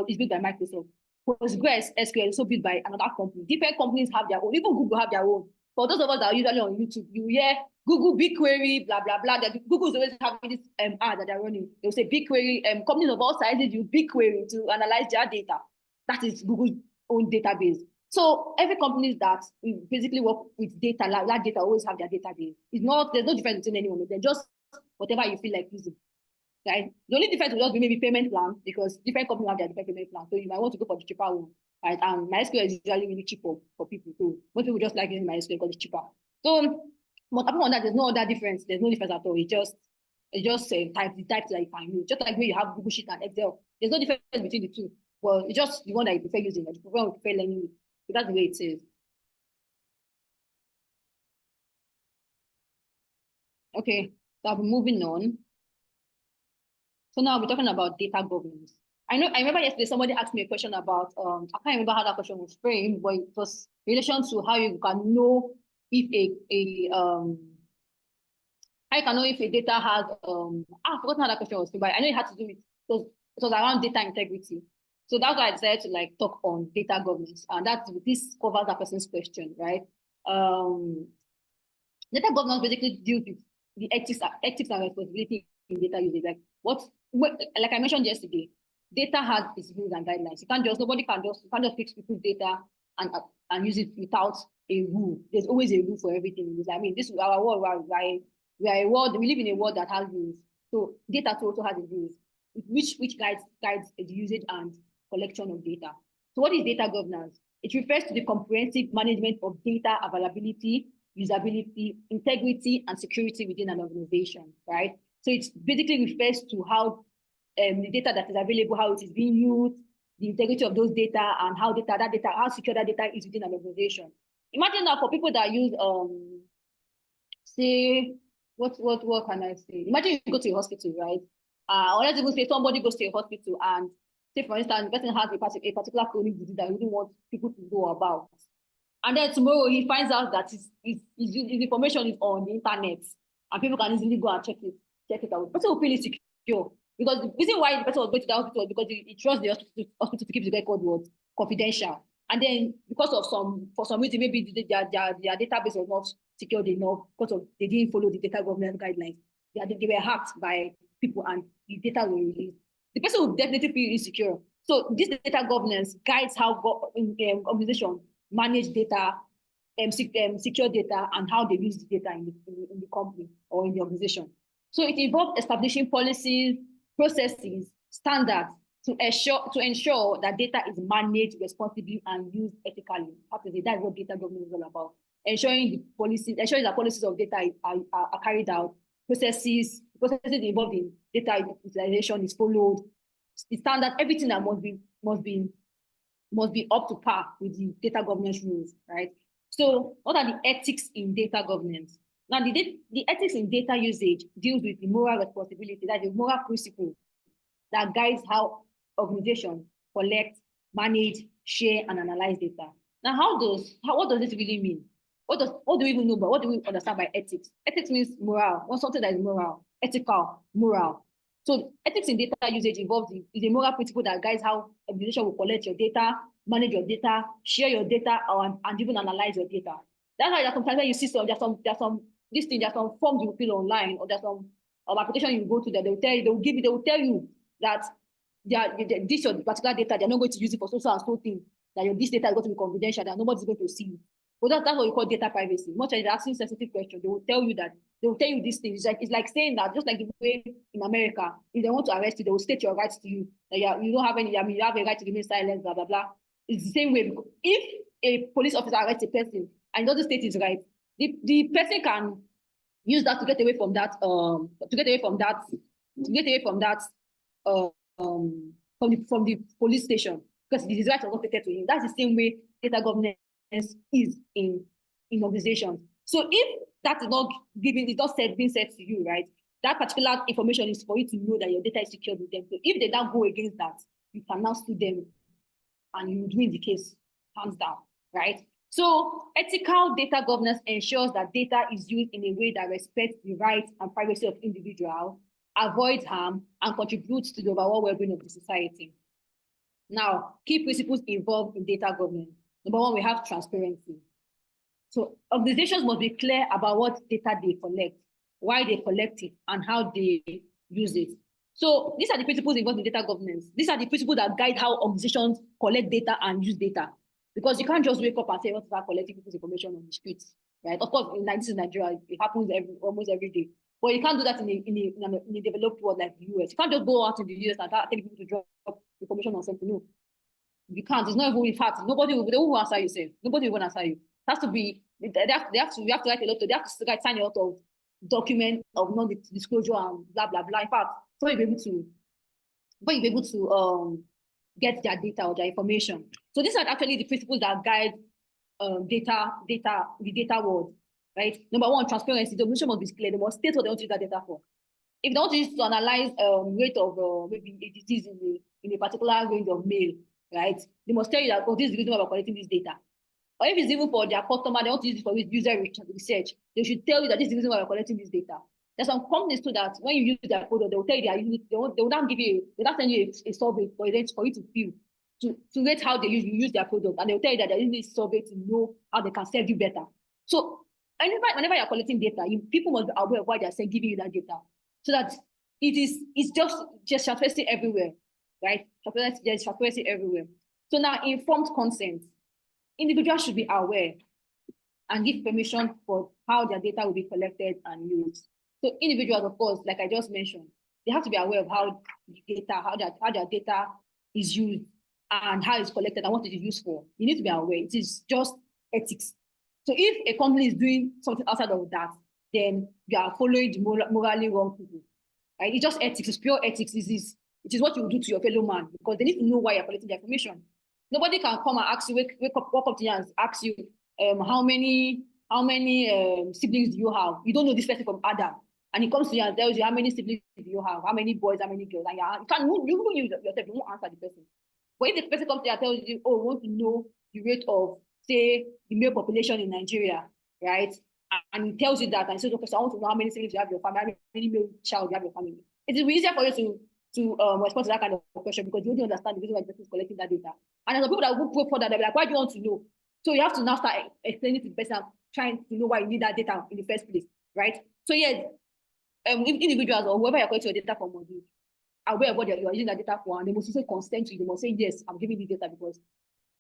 is built by Microsoft. Postgres SQL is also built by another company. Different companies have their own, even Google have their own. For those of us that are usually on YouTube, you hear Google BigQuery, blah, blah, blah. Google's always having this ad that they're running. They'll say BigQuery, companies of all sizes use BigQuery to analyze their data. That is Google's own database. So every company that basically work with data, that data always have their database. There's no difference between anyone. They're just whatever you feel like using. Right? The only difference will just be maybe payment plan, because different companies have their different payment plan. So you might want to go for the cheaper one. Right? And MySQL is usually really cheaper for people. So most people just like using MySQL because it's cheaper. So but apart from that, there's no other difference. There's no difference at all. It's just the types that you can use. Just like when you have Google Sheet and Excel. There's no difference between the two. Well, it's just the one that you prefer using, or you prefer learning it. So that's the way it is. Okay, so I'll be moving on. So now we're talking about data governance. I remember yesterday somebody asked me a question about, I can't remember how that question was framed, but it was in relation to how you can know if how you can know if a data has, I've forgotten how that question was, but I know it had to do with, it was around data integrity. So that's why I decided to like talk on data governance, and this covers that person's question, right? Data governance basically deals with the ethics and responsibility in data usage. Like I mentioned yesterday, data has its rules and guidelines. Nobody can just fix people's data and use it without a rule. There's always a rule for everything. I mean, this is our world. We live in a world that has rules. So data also has rules, which guides the usage and collection of data. So what is data governance? It refers to the comprehensive management of data availability, usability, integrity, and security within an organization, right? So it basically refers to how the data that is available, how it is being used, the integrity of those data, and how secure that data is within an organization. Imagine now for people that use, say, what can I say? Imagine you go to a hospital, right? Or let's even say somebody goes to a hospital and say, for instance, the person has a particular chronic disease that he really wants people to know about. And then tomorrow he finds out that his information is on the internet and people can easily go and check it out. The person will feel insecure, because the reason why the person was going to the hospital was because he trusts the hospital to keep the record confidential. And then for some reason, maybe their database was not secured enough because they didn't follow the data governance guidelines. They were hacked by people and the data were released. The person will definitely feel insecure. So this data governance guides how organizations manage data, secure data, and how they use the data in the company or in the organization. So it involves establishing policies, processes, standards to ensure that data is managed responsibly and used ethically. That's what data governance is all about. Ensuring that policies of data are carried out, processes involved in data utilization is followed, the standard, everything that must be up to par with the data governance rules, right? So what are the ethics in data governance? Now, the ethics in data usage deals with the moral responsibility, that's the moral principle that guides how organizations collect, manage, share, and analyze data. Now, what does this really mean? What do we even know about? What do we understand by ethics? Ethics means moral, or something that is moral, ethical, moral. So ethics in data usage is a moral principle that guides how organization will collect your data, manage your data, share your data, and even analyze your data. That's why sometimes when you see there's some forms you fill online, or there's some application you go to that they will tell you that this your particular data, they're not going to use it for so and so thing, that this data is going to be confidential, that nobody's going to see it. But that's what we call data privacy. Much as they're asking sensitive questions, they will tell you these things. It's like saying that, just like the way in America, if they want to arrest you, they will state your rights to you. That you don't have any, you have a right to remain silent, blah, blah, blah. It's the same way. If a police officer arrests a person and doesn't state his right, the person can use that to get away from that, from the police station, because his right was not stated to him. That's the same way data governance is in in organizations. So if that is not given, it's not being said to you, right? That particular information is for you to know that your data is secured with them. So if they now go against that, you can now sue them and you win the case, hands down, right? So ethical data governance ensures that data is used in a way that respects the rights and privacy of individuals, avoids harm, and contributes to the overall well-being of the society. Now, key principles involved in data governance. Number one, we have transparency. So organizations must be clear about what data they collect, why they collect it, and how they use it. So these are the principles involved in data governance. These are the principles that guide how organizations collect data and use data. Because you can't just wake up and say, I want to start collecting people's information on the streets, right? Of course, this is Nigeria, it happens almost every day. But you can't do that in a developed world like the US. You can't just go out in the US and tell people to drop information on something. No, you can't. It's not even in fact. Nobody will answer you. Say nobody will answer you. It has to be. You have to write a lot. They have to sign a lot of document of non-disclosure and blah blah blah. In fact, so you'll be able to get their data or their information. So these are actually the principles that guide the data world, right? Number one, transparency. The organization must be clear. They must state what they want to use that data for. If they want to use to analyze rate of maybe a disease in a particular range of male, right? They must tell you that, oh, this is the reason why we're collecting this data. Or if it's even for their customer, they want to use it for user research, they should tell you that this is the reason why we're collecting this data. There's some companies too that when you use their product, they will tell you they are using it, they will not give you, they will not send you a survey for you to fill, to rate how they use their product. And they will tell you that they're using this survey to know how they can serve you better. So whenever you're collecting data, people must be aware of why they're giving you that data. So that it's just transparency everywhere, right? There's transparency everywhere. So now informed consent. Individuals should be aware and give permission for how their data will be collected and used. So individuals, of course, like I just mentioned, they have to be aware of how their data is used and how it's collected and what it is used for. You need to be aware. It is just ethics. So if a company is doing something outside of that, then you are following the morally wrong people. Right? It's just ethics. It's pure ethics. It is what you will do to your fellow man because they need to know why you're collecting the information. Nobody can come and ask you, walk up to you and ask you, how many siblings do you have? You don't know this person from Adam. And he comes to you and tells you how many siblings do you have, how many boys, how many girls. And you won't answer the person. But if the person comes to you and tells you, oh, we want to know the rate of, say, the male population in Nigeria, right? And he tells you that and he says, okay, so I want to know how many siblings you have in your family, how many male child you have in your family. It is easier for you to respond to that kind of question because you don't understand the reason why the person is collecting that data. And there's people that will go further, they'll be like, why do you want to know? So you have to now start explaining to the person, trying to know why you need that data in the first place, right? So yes, individuals or whoever you're collecting your data from must be aware of what you're using that data for, and they must also consent to you. They must say, yes, I'm giving you data because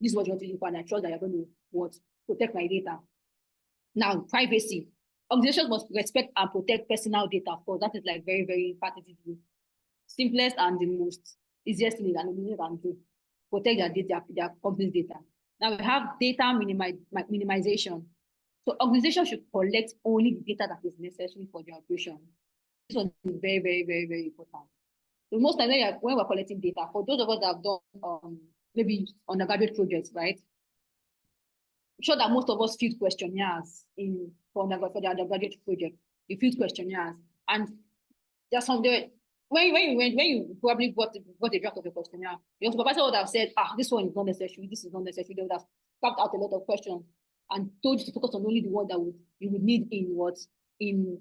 this is what you want to do, and I trust that you're going to protect my data. Now, privacy. Organizations must respect and protect personal data. Of course, that is like very, very emphatic. Simplest and the most easiest thing that they can do. Protect their data, their company's data. Now we have data minimization. So organizations should collect only the data that is necessary for their operation. This one is very, very, very, very important. So most times when we're collecting data, for those of us that have done maybe undergraduate projects, right? I'm sure that most of us filled questionnaires for the undergraduate project. You filled questionnaires, and there's some there. When you probably got a draft of a questionnaire, your supervisor would have said, this one is not necessary, this is not necessary. They would have carved out a lot of questions and told you to focus on only the one that you would need in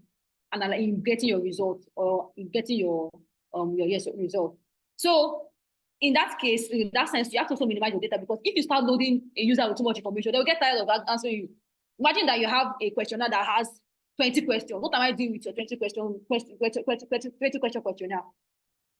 getting your results or in getting your result. So in that case, in that sense, you have to also minimize your data because if you start loading a user with too much information, they'll get tired of answering you. Imagine that you have a questionnaire that has 20 questions. What am I doing with your 20 question questionnaire?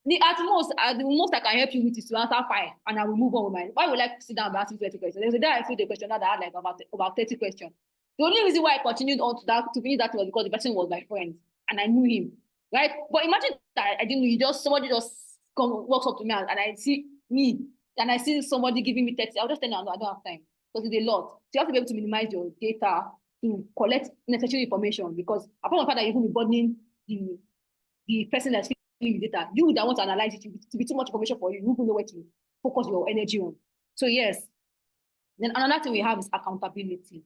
The most I can help you with is to answer 5, and I will move on with mine. Why would I sit down and ask 20 questions? There's a day I filled the questionnaire that had like about 30 questions. The only reason why I continued on to finish that was because the person was my friend and I knew him, right? But imagine that I didn't know somebody just walks up to me and I see me and I see somebody giving me 30. I'll just tell you, I don't have time because it's a lot. So you have to be able to minimize your data to collect necessary information because apart from the fact that you will be burdening the person that's filling the data, you that want to analyze it to be too much information for you, you will know where to focus your energy on. So yes, Then another thing we have is accountability,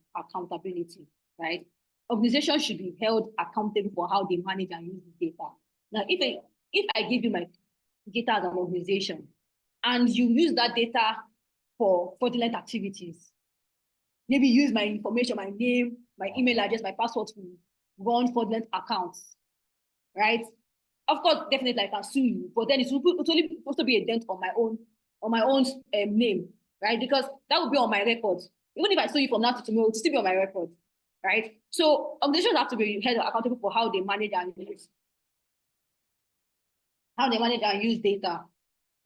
right? Organizations should be held accountable for how they manage and use the data. Now, if I give you my data as an organization and you use that data for fraudulent activities, maybe use my information, my name, my email address, my password to run fraudulent accounts, right? Of course, definitely I can sue you, but then it will also be a dent on my own name, right? Because that will be on my record. Even if I sue you from now to tomorrow, it will still be on my record, right? So organizations have to be held accountable for how they manage and use data,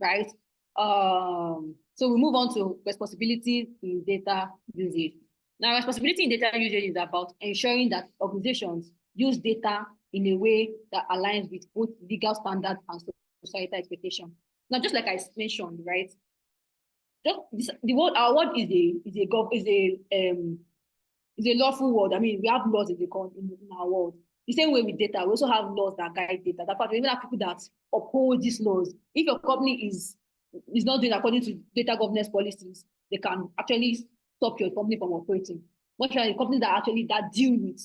right? So we move on to responsibility in data usage. Now, responsibility in data usage is about ensuring that organizations use data in a way that aligns with both legal standards and societal expectation. Now, just like I mentioned, right? Our word is a lawful word. I mean, we have laws in our world. The same way with data, we also have laws that guide data. That fact, we even have people that uphold these laws. If your company is not doing according to data governance policies, they can actually stop your company from operating. Much like companies that deal with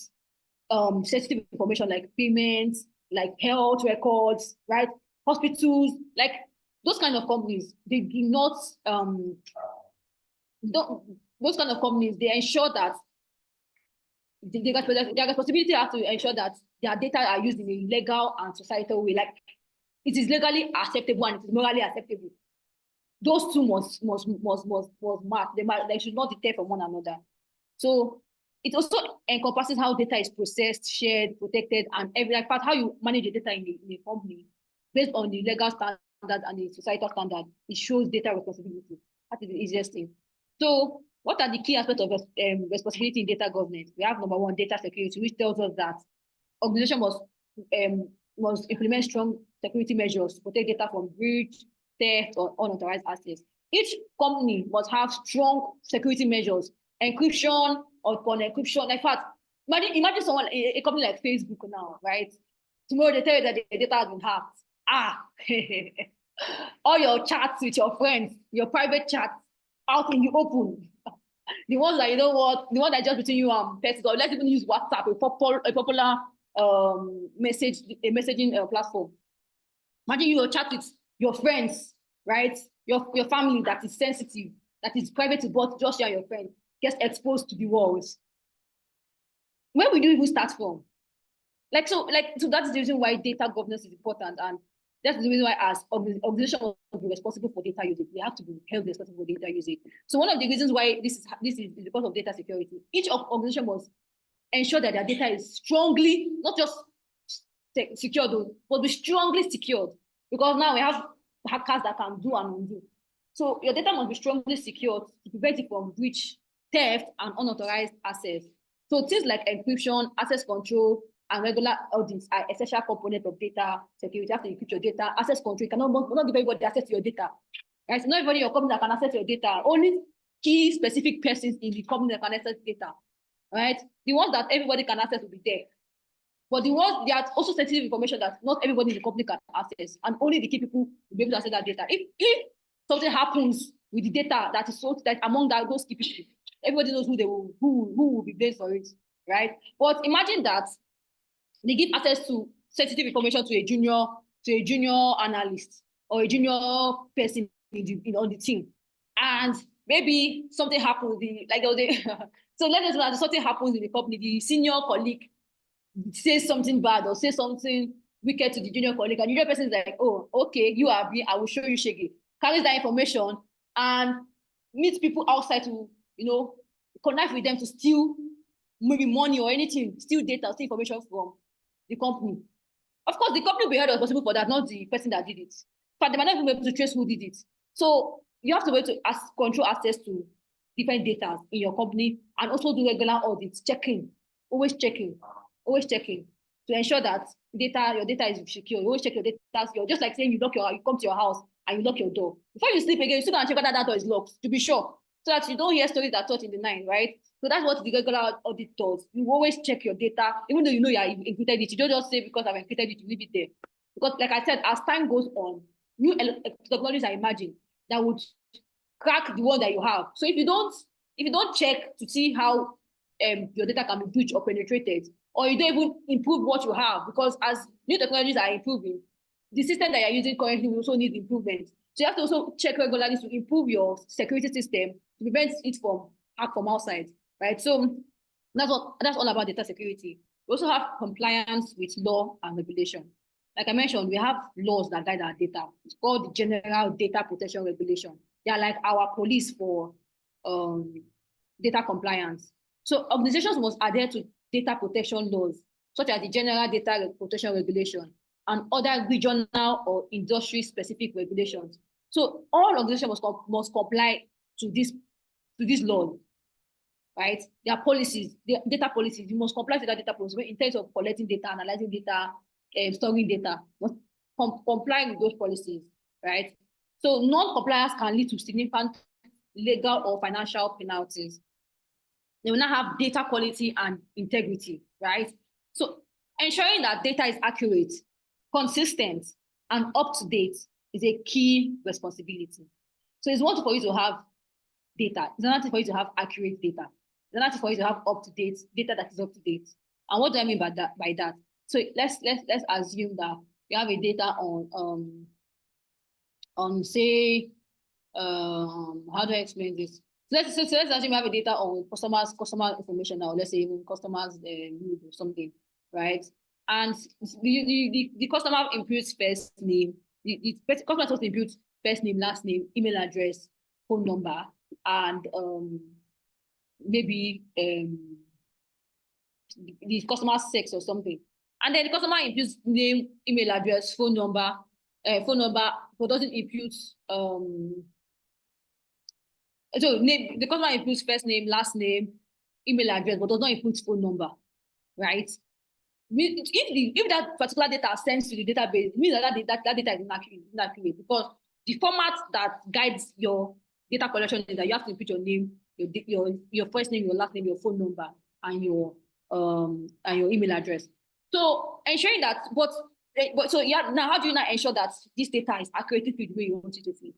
sensitive information like payments, like health records, right? Hospitals, like those kind of companies, they do not those kind of companies, they ensure that their responsibility has to ensure that their data are used in a legal and societal way. Like it is legally acceptable and it is morally acceptable. Those two must match. They should not deter from one another. So it also encompasses how data is processed, shared, protected, and in fact, how you manage the data in a company based on the legal standard and the societal standard. It shows data responsibility. That is the easiest thing. So what are the key aspects of responsibility in data governance? We have number one, data security, which tells us that organization must implement strong security measures to protect data from breach, theft, or unauthorized access. Each company must have strong security measures, encryption or upon encryption. In fact, imagine someone, a company like Facebook now, right? Tomorrow they tell you that the data has been hacked. All your chats with your friends, your private chats out in the open. The ones that the one that just between you and person, or let's even use WhatsApp, a popular messaging platform. Imagine you chat with your friends, right? Your family that is sensitive, that is private to both just you and your friend, gets exposed to the world. Where will you even start from? So that's the reason why data governance is important, and that's the reason why as organizations must be responsible for data usage. They have to be held responsible for data usage. So one of the reasons why this is because of data security. Each organization must ensure that their data is strongly, not just secured, but be strongly secured. Because now we have hackers that can do and undo. So your data must be strongly secured to prevent it from breach, theft, and unauthorized access. So things like encryption, access control, and regular audits are essential components of data security. You have to encrypt your data. Access control, you cannot give everybody access to your data. Right? So not everybody in your company that can access your data. Only key specific persons in the company that can access data. Right? The ones that everybody can access will be there. But there are also sensitive information that not everybody in the company can access, and only the key people will be able to access that data. If something happens with the data that is sold, that among those key people, everybody knows who will be blamed for it, right? But imagine that they give access to sensitive information to a junior analyst or a junior person on the team, and maybe something happens. So let us know something happens in the company. The senior colleague says something bad or say something wicked to the junior colleague, and the junior person is like, "Oh, okay, you are me. I will show you shaggy." Carries that information and meets people outside to connect with them to steal maybe money or anything, steal data, steal information from the company. Of course, the company will be held responsible for that, not the person that did it. But they might not even be able to trace who did it. So you have to be able to control access to different data in your company, and also do regular audits, always checking to ensure that your data is secure. You always check your data. You're just like saying you come to your house and you lock your door. Before you sleep again, you still gonna check whether that door is locked to be sure, so that you don't hear stories that taught in the night, right? So that's what the regular audit does. You always check your data, even though you know you have encrypted it. You don't just say because I've encrypted it, you leave it there. Because like I said, as time goes on, new technologies are emerging that would crack the one that you have. So if you don't if you don't check to see how your data can be breached or penetrated, or you don't even improve what you have, because as new technologies are improving, the system that you're using currently will also need improvement. So you have to also check regularly to improve your security system to prevent it from hack from outside, right? So that's all about data security. We also have compliance with law and regulation. Like I mentioned, we have laws that guide our data. It's called the General Data Protection Regulation. They are like our police for data compliance. So organizations must adhere to data protection laws, such as the General Data Protection Regulation and other regional or industry-specific regulations. So all organizations must comply to this law, right? Their policies, their data policies, you must comply to that data policy in terms of collecting data, analyzing data, storing data. Must comply with those policies, right? So non-compliance can lead to significant legal or financial penalties. They will not have data quality and integrity, right? So ensuring that data is accurate, consistent, and up to date is a key responsibility. So it's one thing for you to have data. It's another thing for you to have accurate data. It's another thing for you to have up to date data that is up to date. And what do I mean by that? So let's assume that you have a data on say how do I explain this? Let's assume you have a data on customer information now. Let's say even customers mood or something, right? And the customer inputs first name. The customer supposed to input first name, last name, email address, phone number, and maybe the customer's sex or something. And then the customer inputs name, email address, phone number, but doesn't input so the customer inputs first name, last name, email address, but does not input phone number, right? If that particular data sends to the database, it means that data is inaccurate because the format that guides your data collection is that you have to input your name, your first name, your last name, your phone number, and your email address. So ensuring that, but so yeah, now how do you not ensure that this data is accurately filled the way you want it to fill?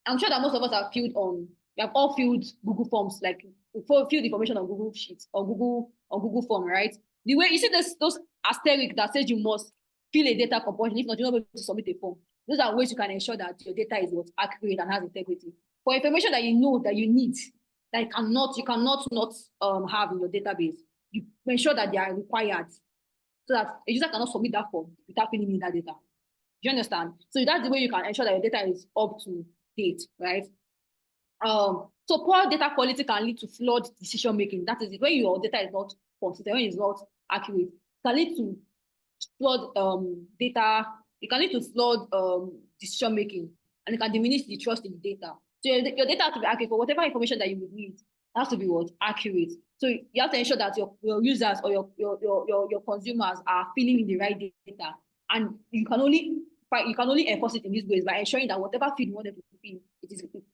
I'm sure that most of us have all filled Google Forms, like filled information on Google Sheets or Google Form, right? The way you see those asterisks that says you must fill a data composition, if not, you're not able to submit a form. Those are ways you can ensure that your data is accurate and has integrity. For information that you know that you need, that you cannot not have in your database, you ensure that they are required so that a user cannot submit that form without filling in that data. Do you understand? So that's the way you can ensure that your data is up to date, right? So poor data quality can lead to flawed decision making. That is when your data is not consistent, when it's not accurate. It can lead to flawed data. It can lead to flawed decision making, and it can diminish the trust in the data. So your data has to be accurate for whatever information that you would need. It has to be accurate. So you have to ensure that your users or your consumers are filling in the right data, and you can only enforce it in these ways by ensuring that whatever field you want them to fill,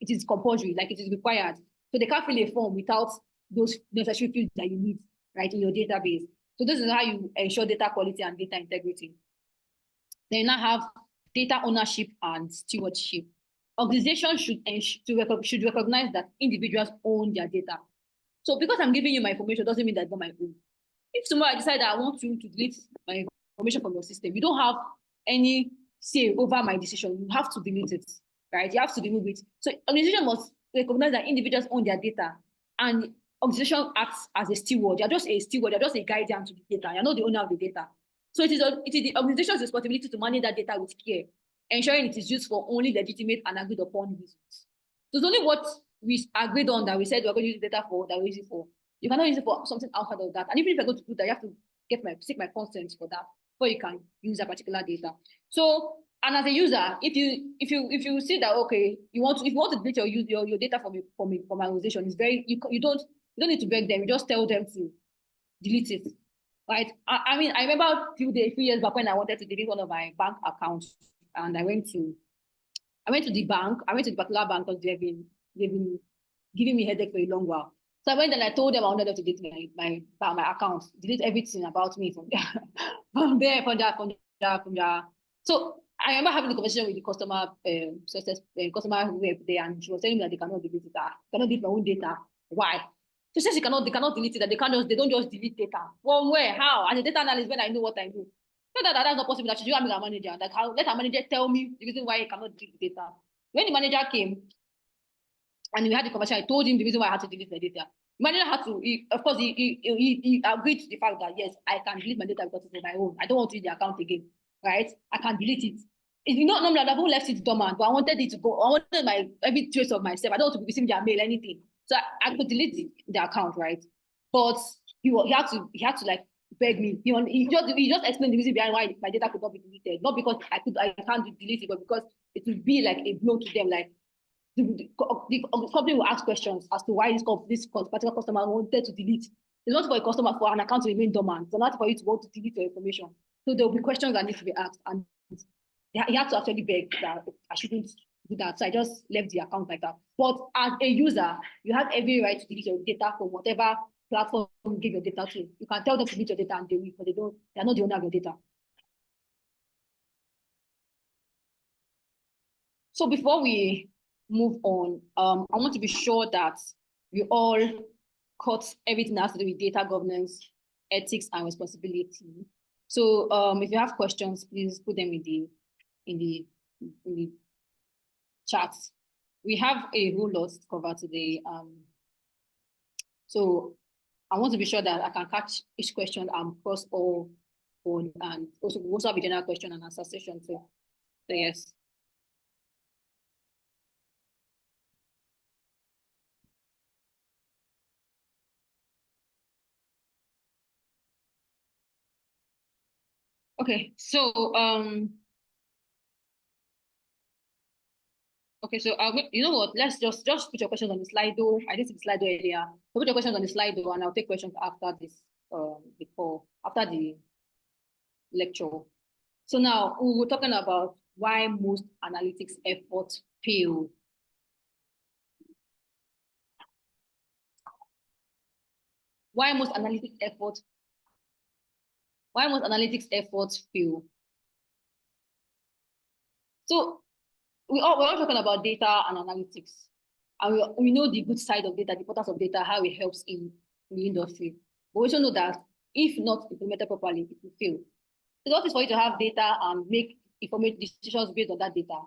it is compulsory, like it is required. So they can't fill a form without those necessary fields that you need, right, in your database. So this is how you ensure data quality and data integrity. Then you now have data ownership and stewardship. Organizations should recognize that individuals own their data. So because I'm giving you my information doesn't mean that it's not my own. If tomorrow I decide that I want you to delete my information from your system, you don't have any say over my decision. You have to delete it, right? You have to remove it. So organization must recognize that individuals own their data, and organization acts as a steward. You're just a steward. You're just a guardian to the data. You're not the owner of the data. So it is the organization's responsibility to manage that data with care, ensuring it is used for only legitimate and agreed upon reasons. So it's only what we agreed on that we said we're going to use the data for, that we use it for. You cannot use it for something outside of that. And even if you're going to do that, you have to seek my consent for that before you can use that particular data. So, and as a user, if you see that okay, if you want to delete your data from my organization, it's very you don't need to beg them. You just tell them to delete it, right? I mean, I remember a few years back when I wanted to delete one of my bank accounts, and I went to the bank. I went to the particular bank because they've been giving me headache for a long while. So I went and I told them I wanted them to delete my account, delete everything about me from there. So I remember having a conversation with the customer who were there, and she was telling me that they cannot delete it. Cannot delete my own data. Why? So she says they cannot delete it, that they don't just delete data. From where? How? As a data analyst, when I know what I do. So that's not possible. That she should have a manager. Like how let her manager tell me the reason why he cannot delete the data. When the manager came and we had the conversation, I told him the reason why I had to delete the data. Manager had to, of course, he agreed to the fact that yes, I can delete my data because it's my own. I don't want to use the account again, right? I can delete it. If you not normally, I've left it dormant, but I wanted it to go. I wanted my every trace of myself. I don't want to be receiving their mail, anything. So I could delete the account, right? But he had to like beg me. He just explained the reason behind why my data could not be deleted. Not because I can't delete it, but because it would be like a blow to them, like. The company will ask questions as to why this particular customer wanted to delete. It's not for a customer for an account to remain dormant. It's not for you to want to delete your information. So there will be questions that need to be asked, and he had to actually beg that I shouldn't do that. So I just left the account like that. But as a user, you have every right to delete your data from whatever platform you give your data to. You can tell them to delete your data and they will, but they're not the owner of your data. So before we move on, I want to be sure that we all caught everything that has to do with data governance, ethics, and responsibility. So if you have questions, please put them in the chat. We have a whole lot to cover today. So I want to be sure that I can catch each question and cross all on, and also we also have a general question and answer session too. So yes. Okay, so okay, so you know what? Let's just put your questions on the Slido. I did see the Slido earlier. So put your questions on the Slido, and I'll take questions after this after the lecture. So now we were talking about why most analytics efforts fail. Why most analytics efforts fail? So we're all talking about data and analytics, and we know the good side of data, the importance of data, how it helps in the industry. But we also know that if not implemented properly, it will fail. It's not for you to have data and make informed decisions based on that data.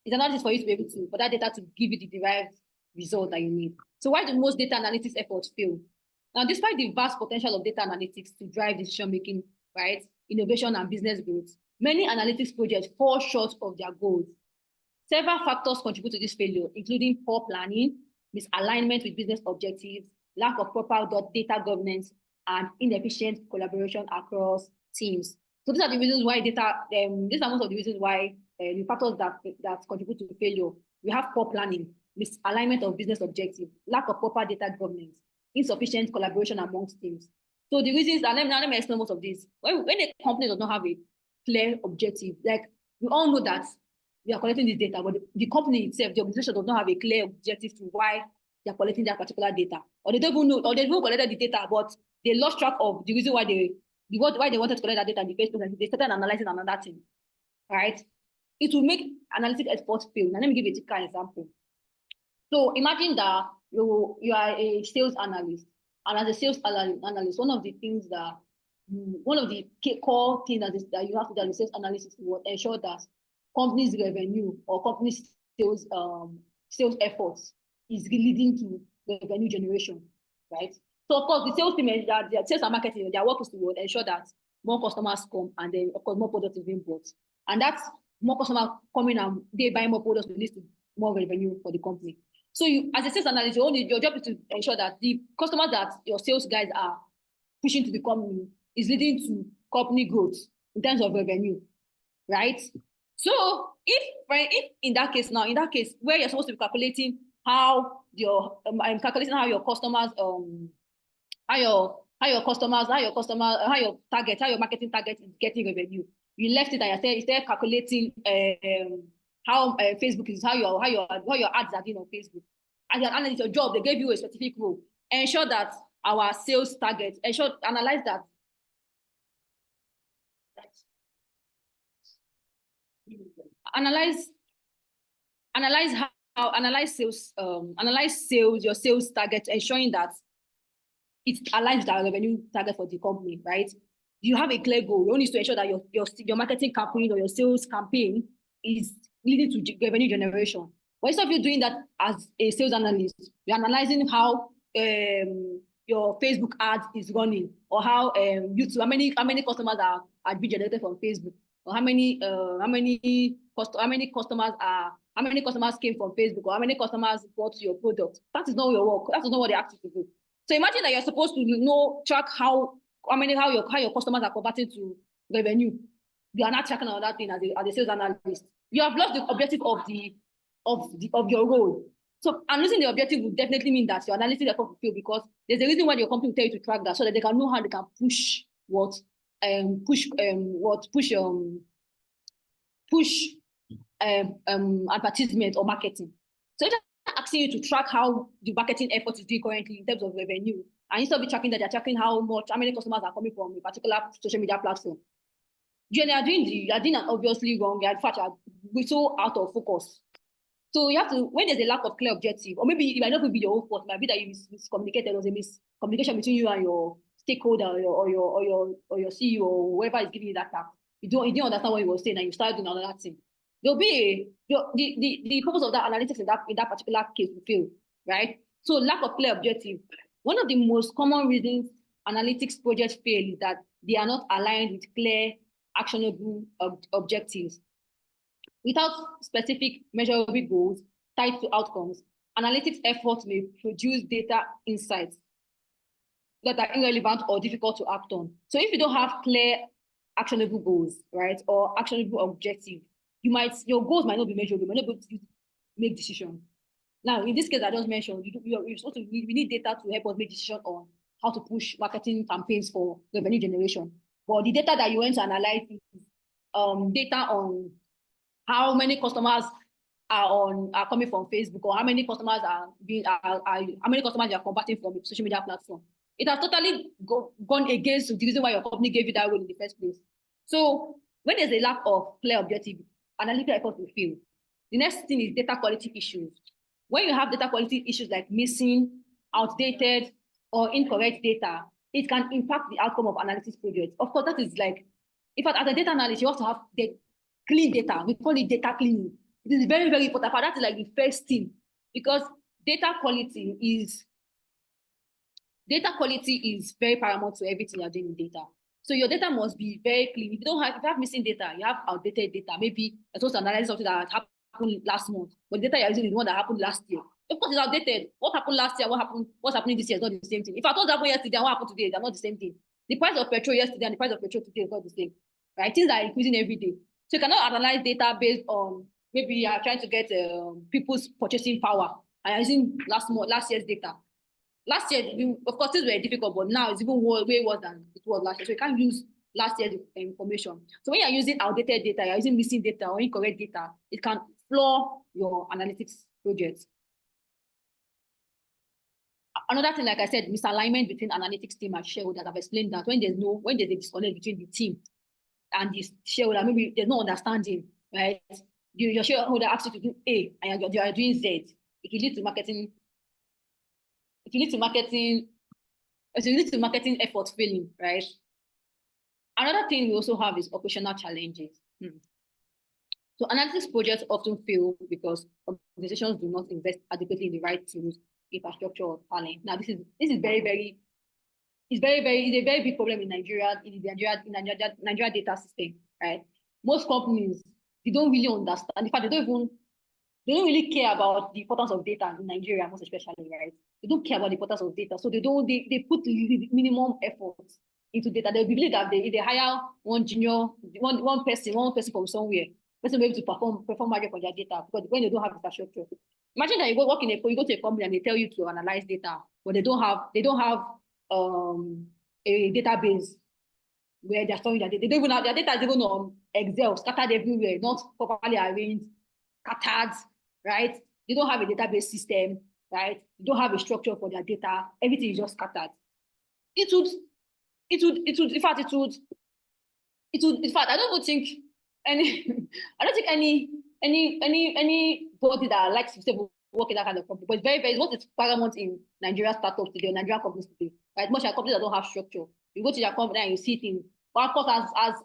It's another for you to be able to, for that data to give you the derived result that you need. So why do most data analytics efforts fail? Now, despite the vast potential of data analytics to drive decision-making, right, innovation and business growth, many analytics projects fall short of their goals. Several factors contribute to this failure, including poor planning, misalignment with business objectives, lack of proper data governance, and inefficient collaboration across teams. So these are the reasons why these are most of the reasons why the factors that contribute to failure. We have poor planning, misalignment of business objectives, lack of proper data governance, insufficient collaboration amongst teams. So the reasons, and let me explain most of this. When a company does not have a clear objective, like we all know that we are collecting this data, but the company itself, the organization does not have a clear objective to why they're collecting that particular data. Or they don't even know, or they don't collect the data, but they lost track of the reason why they wanted to collect that data in the first place, and they started analyzing another thing. Right? It will make analytic experts fail. Now let me give you a typical example. So imagine that you are a sales analyst, and as a sales analyst, one of the things that one of the core things that you have to do as a sales analyst is to ensure that company's revenue or company's sales efforts is leading to revenue generation, right? So of course, the sales team, their sales and marketing, their work is to ensure that more customers come, and then of course more products is being bought, and that's more customers coming and they buy more products will lead to more revenue for the company. So you, as a sales analyst, your job is to ensure that the customers that your sales guys are pushing to the company is leading to company growth in terms of revenue, right? So if in that case where you're supposed to be calculating how your marketing target is getting revenue, you left it and instead calculating how Facebook is, how your ads are doing on Facebook. As an analyst, your job, they gave you a specific role. Ensure that our sales target, analyze that. Analyze analyze sales, your sales target, ensuring that it aligns with our revenue target for the company, right? You have a clear goal. You need to ensure that your marketing campaign or your sales campaign is leading to revenue generation. But instead of you doing that as a sales analyst, you're analyzing how your Facebook ad is running, or how YouTube, how many customers are being generated from Facebook, or how many customers came from Facebook, or how many customers bought your product. That is not your work. That is not what they asked you to do. So imagine that you're supposed to track how your customers are converting to revenue. You are not tracking another thing as a sales analyst. You have lost the objective of your role. So and losing the objective would definitely mean that your analysis effort will fail, because there's a reason why your company will tell you to track that, so that they can know how they can push advertisement or marketing. So it's asking you to track how the marketing effort is doing currently in terms of revenue, and instead of tracking that, they're tracking how many customers are coming from a particular social media platform. You are doing an obviously wrong. In fact, you're so out of focus. So you have to, when there's a lack of clear objective, or maybe it might not be your own fault, it might be that you miscommunicated, there was a miscommunication between you and your stakeholder or your CEO or whoever is giving you that task. You didn't understand what you were saying, and you started doing another thing. There'll be the purpose of that analytics in that particular case will fail, right? So lack of clear objective. One of the most common reasons analytics projects fail is that they are not aligned with clear, actionable objectives. Without specific measurable goals tied to outcomes, analytics efforts may produce data insights that are irrelevant or difficult to act on. So if you don't have clear, actionable goals, right, or actionable objectives, your goals might not be measurable, you might not be able to make decisions. Now, in this case I just mentioned, we need data to help us make decisions on how to push marketing campaigns for revenue generation. But the data that you want to analyze is data on how many customers are coming from Facebook, or how many customers how many customers you are converting from a social media platform. It has totally gone against the reason why your company gave you that role in the first place. So when there's a lack of clear objective, analytical effort will fail. The next thing is data quality issues. When you have data quality issues like missing, outdated, or incorrect data, it can impact the outcome of analytics projects. Of course, that is like, in fact, as a data analyst, you have to have the clean data. We call it data cleaning. It is very, very important. That is like the first thing, because data quality is very paramount to everything you're doing with data. So your data must be very clean. If you have missing data, you have outdated data. Maybe you're supposed to analyze something that happened last month, but the data you're using is one that happened last year. Of course, it's outdated. What happened last year? What's happening this year is not the same thing. If I thought that happened yesterday and what happened today, they're not the same thing. The price of petrol yesterday and the price of petrol today is not the same. Right? Things are increasing every day. So you cannot analyze data based on, maybe you are trying to get people's purchasing power and you're using last year's data. Last year, of course, things were difficult, but now it's even way worse than it was last year. So you can't use last year's information. So when you're using outdated data, you're using missing data or incorrect data, it can flaw your analytics projects. Another thing, like I said, misalignment between analytics team and shareholders. I've explained that when there's a disconnect between the team and the shareholder, maybe there's no understanding, right? Your shareholder asks you to do A and you are doing Z. It will lead to marketing. It will lead to marketing efforts failing, right? Another thing we also have is operational challenges. So analytics projects often fail because organizations do not invest adequately in the right tools, infrastructure, or talent. Now, this is a very big problem in Nigeria, Nigeria data system, right? Most companies, they don't really understand. In fact, they don't really care about the importance of data in Nigeria, most especially, right? They don't care about the importance of data. So they put the minimum efforts into data. They believe that if they hire one person from somewhere, person will be able to perform magic on their data, because when they don't have infrastructure. Imagine that you go to a company and they tell you to analyze data, but they don't have a database where they're storing their data. They don't even have their data is even on Excel, scattered everywhere, not properly arranged, scattered, right? They don't have a database system, right? They don't have a structure for their data. Everything is just scattered. In fact, I don't think any anybody that likes to say work in that kind of company, but it's very what is paramount in Nigeria startups today, Nigerian companies today, right? Most of companies that don't have structure. You go to your company and you see things. But of course, as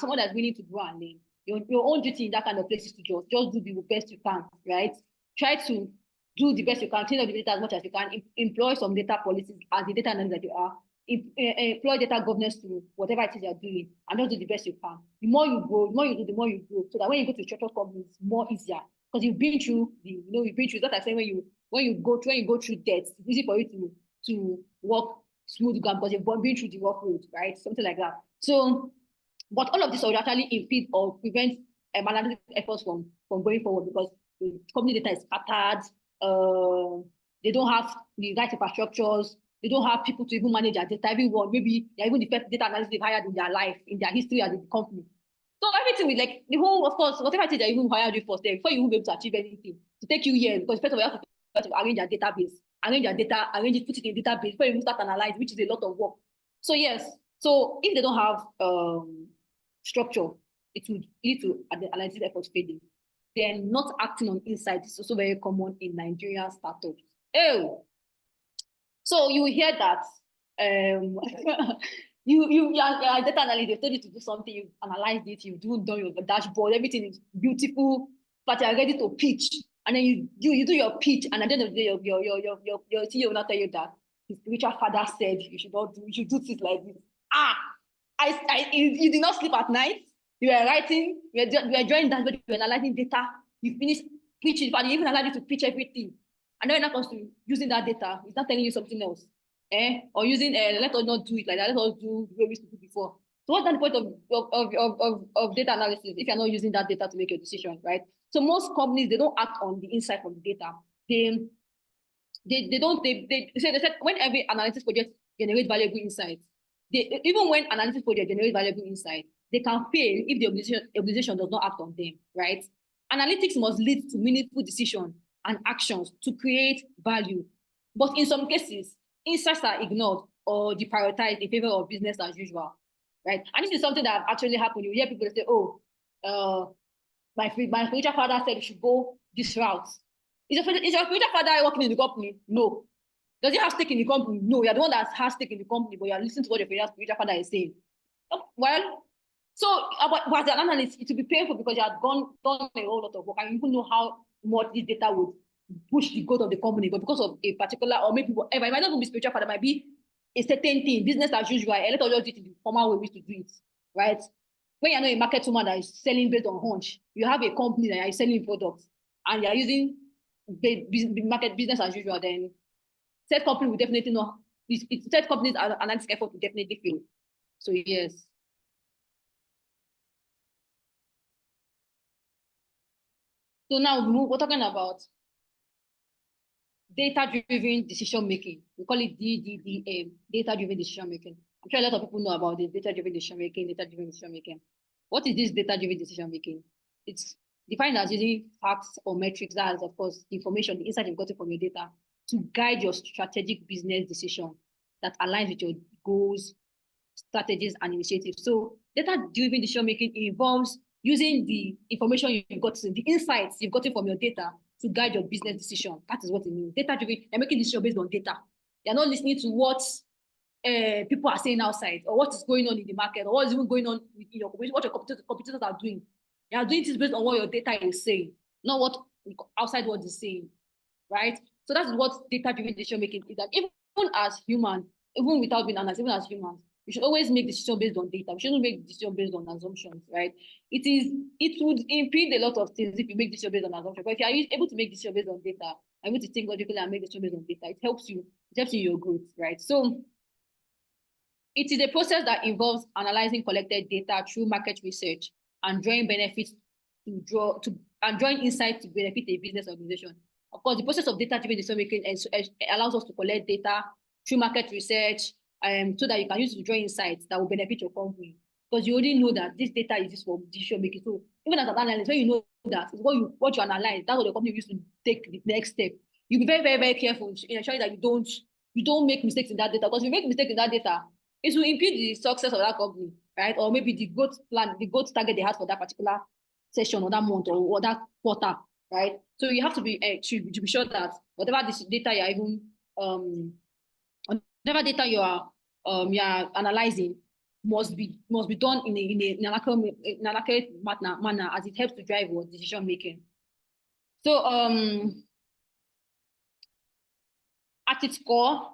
someone that's willing to grow and learn, your own duty in that kind of place is to just do the best you can, right? Try to do the best you can, clean up the data as much as you can, employ some data policies as the data analyst that you are, employ data governance to whatever it is you're doing, and just do the best you can. The more you grow, the more you do, the more you grow. So that when you go to structured companies, it's more easier. Because you've been through you've been through that. I say when you go through debt, it's easy for you to work smooth because you've been through the workload, right? Something like that. So, but all of this will actually impede or prevent analytic efforts from going forward because the company data is scattered. They don't have the right infrastructures. They don't have people to even manage their data. Everyone, maybe they're even the first data analyst they've hired in their life, in their history as a company. So everything with like the whole, of course, whatever it is that you even hired you for, before you will be able to achieve anything, to take you years, because first of all, you have to arrange your database, arrange it, put it in a database before you start analyzing, which is a lot of work. So yes, so if they don't have structure, it would lead to the analytic efforts failing. Then not acting on insights is also very common in Nigerian startups. Oh, so you will hear that you are a data analyst, they told you to do something, you analyzed it, you've done your dashboard, everything is beautiful, but you're ready to pitch. And then you do your pitch, and at the end of the day, your CEO will not tell you that his spiritual father said you should do things like this. You did not sleep at night, you were writing, you were drawing dashboard, you were analyzing data, you finished pitching, but you even allowed you to pitch everything. And then when it comes to using that data, it's not telling you something else. Or using let us not do it like that, let us do the way we used to do before. So what's the point of data analysis if you're not using that data to make your decision, right? So most companies, they don't act on the insight from the data. They said when every analytics project generates valuable insights, even when analytics project generates valuable insight, they can fail if the organization does not act on them, right? Analytics must lead to meaningful decisions and actions to create value. But in some cases, insights are ignored or deprioritized in favor of business as usual, right? And this is something that actually happened. You hear people say, oh, my spiritual father said you should go this route. Is your spiritual father working in the company? No. Does he have stake in the company? No. You're the one that has stake in the company, but you're listening to what your spiritual father is saying. Well, so as an analyst, it will be painful because you have done a whole lot of work and you even know how much this data would push the growth of the company, but because of a particular, or maybe whatever, it might not even be spiritual father, it might be a certain thing, business as usual, a lot of just do it in the formal way we used to do it, right? When you're not a market woman that is selling based on hunch, you have a company that is selling products and you're using the market business as usual, then said company will definitely not, said companies analytics effort will definitely fail. So yes. So now we're talking about data-driven decision-making. We call it DDDM, data-driven decision-making. I'm sure a lot of people know about this, data-driven decision-making, data-driven decision-making. What is this data-driven decision-making? It's defined as using facts or metrics, that is, of course, information, the insight you've gotten from your data, to guide your strategic business decision that aligns with your goals, strategies, and initiatives. So data-driven decision-making involves using the information you've gotten, the insights you've gotten from your data to guide your business decision. That is what it means. Data-driven, you're making decisions based on data. You're not listening to what people are saying outside or what is going on in the market or what is even going on in your competition, what your competitors are doing. You are doing this based on what your data is saying, not what outside what is saying, right? So that's what data-driven decision-making is. That even as humans, even without being analyzed, even as humans, we should always make decisions based on data. We shouldn't make decisions based on assumptions, right? It would impede a lot of things if you make decisions based on assumptions. But if you are able to make decisions based on data, able to think logically and make decisions based on data, it helps you in your growth, right? So it is a process that involves analyzing collected data through market research and drawing benefits and drawing insights to benefit a business organization. Of course, the process of data-driven decision-making allows us to collect data through market research, so that you can use it to draw insights that will benefit your company. Because you already know that this data is used for decision making. So even as an analyst, when you know that it's what you analyze, that's what the company will use to take the next step. You'll be very, very, very careful in ensuring that you don't make mistakes in that data. Because if you make mistakes in that data, it will impede the success of that company, right? Or maybe the growth plan, the growth target they had for that particular session or that month or that quarter, right? So you have to be to be sure that whatever this data you're even whatever data you are analyzing must be done in an accurate manner as it helps to drive your decision making. So at its core,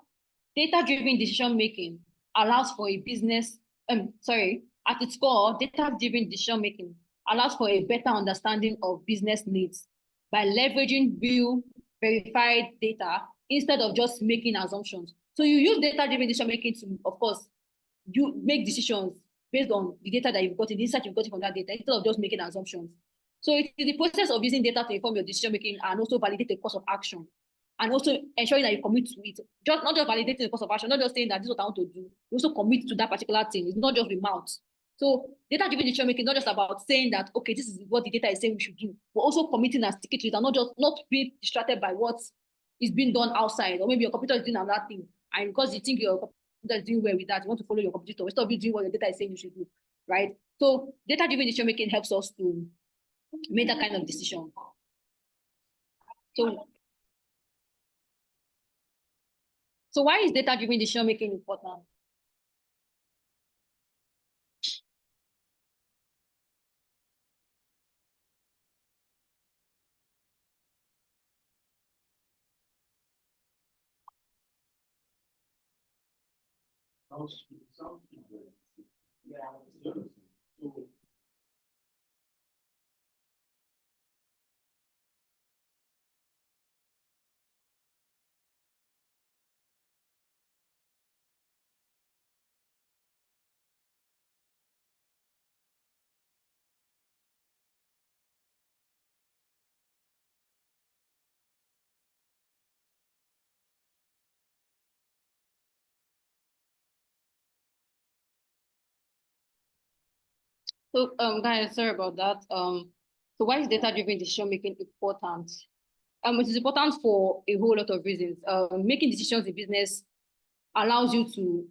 data-driven decision making allows for a business. At its core, data-driven decision making allows for a better understanding of business needs by leveraging real, verified data instead of just making assumptions. So you use data-driven decision making to, of course, you make decisions based on the data that you've got, the insight you've got from that data, instead of just making assumptions. So it is the process of using data to inform your decision making and also validate the course of action, and also ensuring that you commit to it. Not just validating the course of action, not just saying that this is what I want to do. You also commit to that particular thing. It's not just with mouth. So data-driven decision making is not just about saying that, okay, this is what the data is saying we should do, but also committing and sticking to it, and not being distracted by what is being done outside, or maybe your computer is doing another thing, and because you think your computer is doing well with that, you want to follow your computer instead of doing what your data is saying you should do, right? So data-driven decision making helps us to make that kind of decision. So why is data-driven decision making important? So guys, sorry about that. So why is data-driven decision making important? It is important for a whole lot of reasons. Making decisions in business allows you to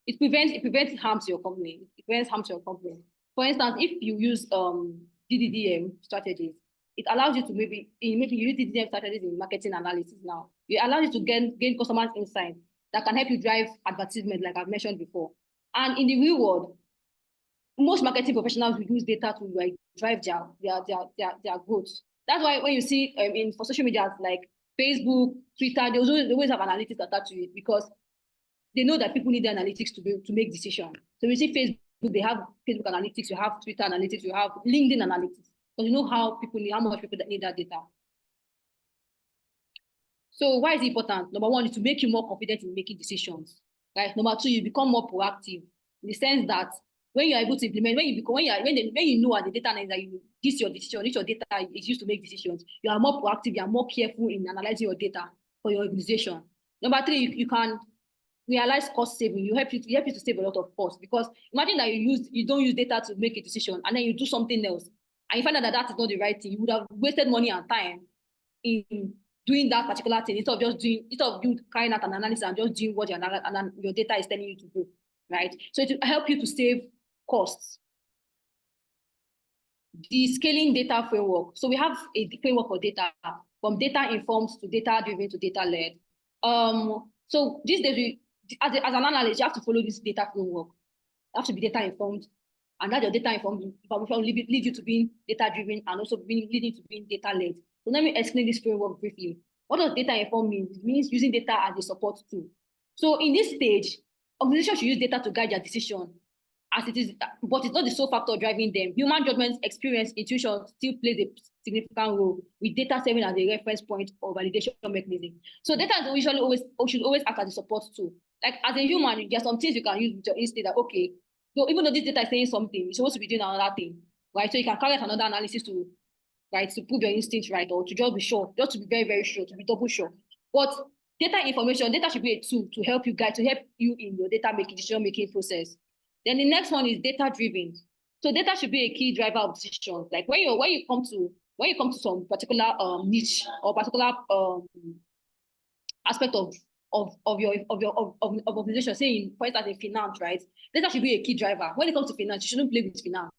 it prevents harm to your company. It prevents harm to your company. For instance, if you use DDDM strategies, it allows you to maybe you use DDDM strategies in marketing analysis now. It allows you to gain customers insight that can help you drive advertisement, like I've mentioned before. And in the real world, most marketing professionals will use data to like drive their growth. That's why when you see for social media like Facebook, Twitter, they always have analytics attached to it, because they know that people need the analytics to make decisions. So you see Facebook, they have Facebook analytics, you have Twitter analytics, you have LinkedIn analytics. So you know how much people that need that data. So why is it important? Number one is to make you more confident in making decisions. Right? Number two, you become more proactive in the sense that when you're able to implement, when you know at the data analysis that this is your decision, this your data is used to make decisions, you are more proactive, you are more careful in analyzing your data for your organization. Number three, you can realize cost saving. You help you to save a lot of cost, because imagine that you don't use data to make a decision and then you do something else and you find out that that is not the right thing. You would have wasted money and time in doing that particular thing instead of you carrying out an analysis and just doing what your data is telling you to do, right? So it will help you to save costs. The scaling data framework. So we have a framework for data, from data informed to data driven to data led. So these days, as an analyst, you have to follow this data framework. You have to be data informed, and that your data informed information lead you to being data driven and also leading to being data led. So let me explain this framework briefly. What does data informed mean? It means using data as a support tool. So in this stage, organizations should use data to guide their decision, as it is, but it's not the sole factor driving them. Human judgment, experience, intuition still plays a significant role, with data serving as a reference point or validation mechanism. So data is should always act as a support tool. Like as a human, there are some things you can use with your instinct that, okay, so even though this data is saying something, you're supposed to be doing another thing, right? So you can carry out another analysis to prove your instinct right, or to just be sure, just to be very, very sure, to be double sure. But data should be a tool to help you in your decision-making process. Then the next one is data-driven. So data should be a key driver of decisions. Like when you come to some particular niche or particular aspect of your organization, say for instance in finance, right? Data should be a key driver. When it comes to finance, you shouldn't play with finance.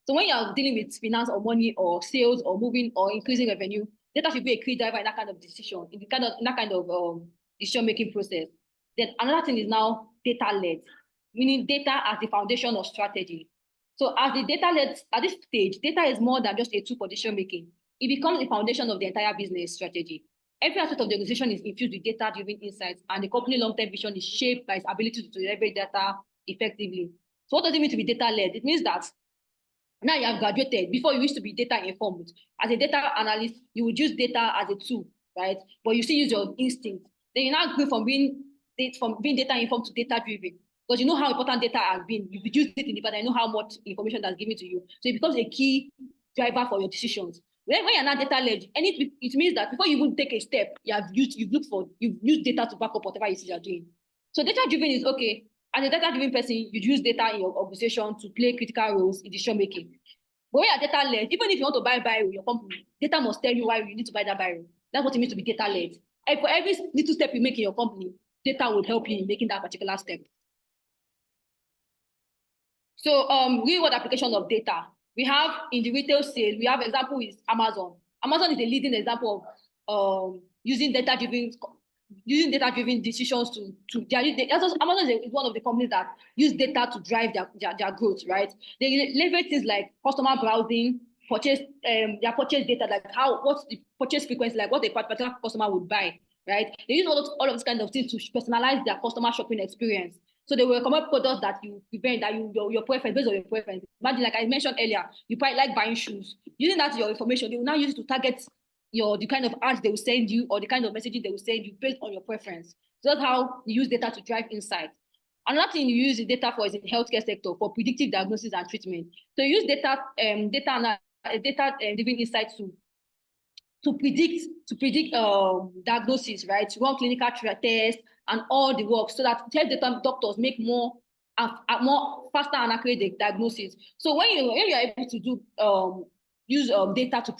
So when you're dealing with finance or money or sales or moving or increasing revenue, data should be a key driver in that kind of decision, in that kind of decision-making process. Then another thing is now data-led, meaning data as the foundation of strategy. So as the data-led, at this stage, data is more than just a tool for decision-making. It becomes the foundation of the entire business strategy. Every aspect of the organization is infused with data-driven insights, and the company long-term vision is shaped by its ability to leverage data effectively. So what does it mean to be data-led? It means that now you have graduated. Before, you used to be data informed. As a data analyst, you would use data as a tool, right? But you still use your instinct. Then you now go from being data informed to data driven, because you know how important data has been. You've used it in the past, and you know how much information that's given to you. So it becomes a key driver for your decisions. When you're not data led, it means that before you even take a step, you've used data to back up whatever it is you're doing. So data driven is okay. As a data-driven person, you use data in your organization to play critical roles in decision-making. But when you're data-led, even if you want to buy bio in your company, data must tell you why you need to buy that bio. That's what it means to be data-led. And for every little step you make in your company, data will help you in making that particular step. So real world application of data. We have in the retail sales, we have example is Amazon. Amazon is a leading example of using data-driven decisions Amazon is one of the companies that use data to drive their growth, right? They leverage things like customer browsing, their purchase data, like what's the purchase frequency, like what a particular customer would buy, right? They use all of these kind of things to personalize their customer shopping experience. So they will recommend products that you prevent, that your preference, based on your preference. Imagine, like I mentioned earlier, you probably like buying shoes. Using that your information, they will now use it to target the kind of ads they will send you or the kind of messaging they will send you based on your preference. So that's how you use data to drive insight. Another thing you use the data for is in the healthcare sector for predictive diagnosis and treatment. So you use data-driven insights to predict diagnosis, right? To run clinical tests and all the work, so that help the doctors make more faster and accurate diagnosis. So when you're able to do use data to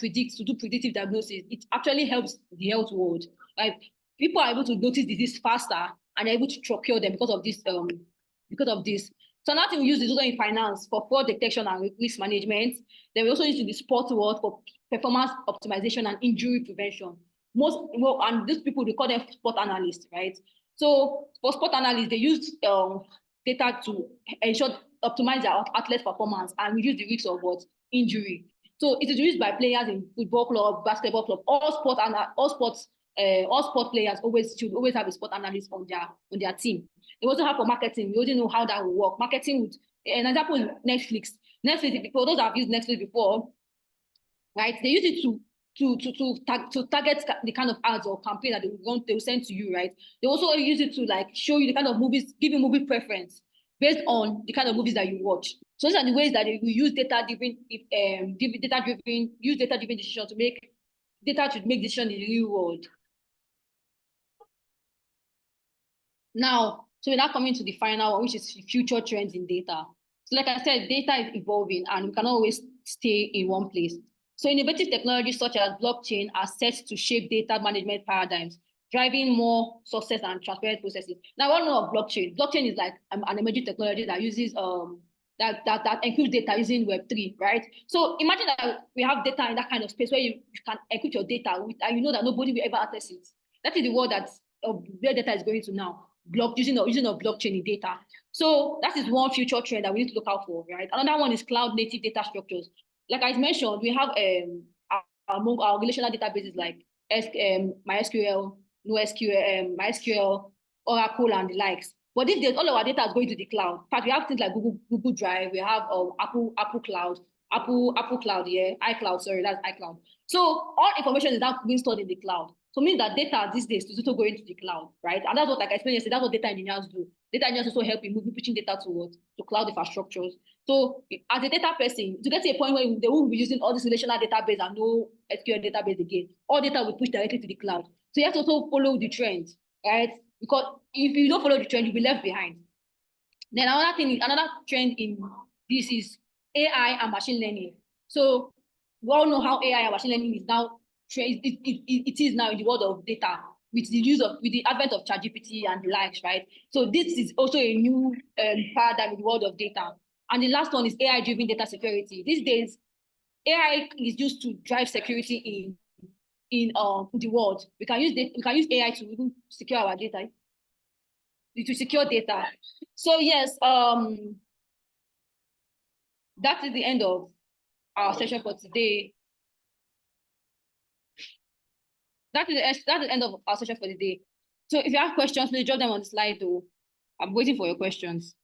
do predictive diagnosis, it actually helps the health world. Like people are able to notice disease faster and are able to cure them because of this. So another thing we use is also in finance for fraud detection and risk management. Then we also use in the sport world for performance optimization and injury prevention. And these people, we call them sport analysts, right? So for sport analysts, they use data to optimize their athlete performance and reduce the risk of injury. So it is used by players in football club, basketball club, all sport players should always have a sport analyst on their team. They also have for marketing. We already know how that will work. Marketing an example is Netflix. Netflix, for those that have used Netflix before, right? They use it to target the kind of ads or campaign that they will send to you, right? They also use it to like show you the kind of movies, give you movie preference based on the kind of movies that you watch. So those are the ways that we use data-driven decisions to make decisions in the real world. Now, so we're now coming to the final one, which is future trends in data. So like I said, data is evolving and we cannot always stay in one place. So innovative technologies such as blockchain are set to shape data management paradigms, driving more success and transparent processes. Now, I don't know of blockchain. Blockchain is like an emerging technology that uses that encrypts data using Web3, right? So imagine that we have data in that kind of space where you can encrypt your data and you know that nobody will ever access it. That is the world where data is going to now. Using a blockchain in data. So that is one future trend that we need to look out for, right? Another one is cloud native data structures. Like I mentioned, we have among our relational databases like MySQL, NoSQL, MySQL, Oracle, and the likes. But these days, all of our data is going to the cloud. In fact, we have things like Google Drive, we have Apple Cloud, Apple Cloud, iCloud, sorry, that's iCloud. So all information is now being stored in the cloud. So it means that data these days is also going to the cloud, right? And that's what, like I explained yesterday, that's what data engineers do. Data engineers also help in pushing data to cloud infrastructures. So as a data person, to get to a point where they won't be using all this relational database and no SQL database again, all data will push directly to the cloud. So you have to also follow the trend, right? Because if you don't follow the trend, you'll be left behind. Then another trend in this is AI and machine learning. So we all know how AI and machine learning is now it is now in the world of data with the advent of ChatGPT and the likes, right? So this is also a new paradigm in the world of data. And the last one is AI-driven data security. These days, AI is used to drive security in the world. We can use AI to even secure our data, to secure data. So yes, that is the end of our session for today. That is the end of our session for the day. So if you have questions, please drop them on the slide though. I'm waiting for your questions.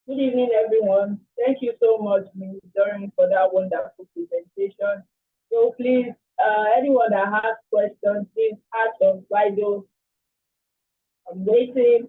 Good evening, everyone. Thank you so much, Ms. Doreen, for that wonderful presentation. So please, anyone that has questions, please ask on Slido. I'm waiting.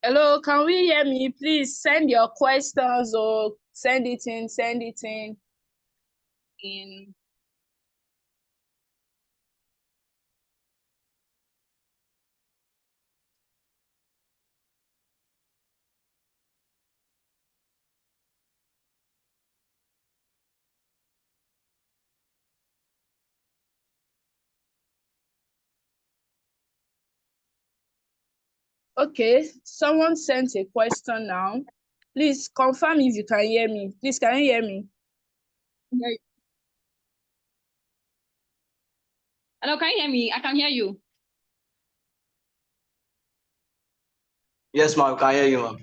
Hello, can we hear me? Please send your questions or send it in. Okay, someone sent a question now. Please confirm if you can hear me. Please, can you hear me? Hello, can you hear me? I can hear you. Yes, ma'am, we can hear you, ma'am.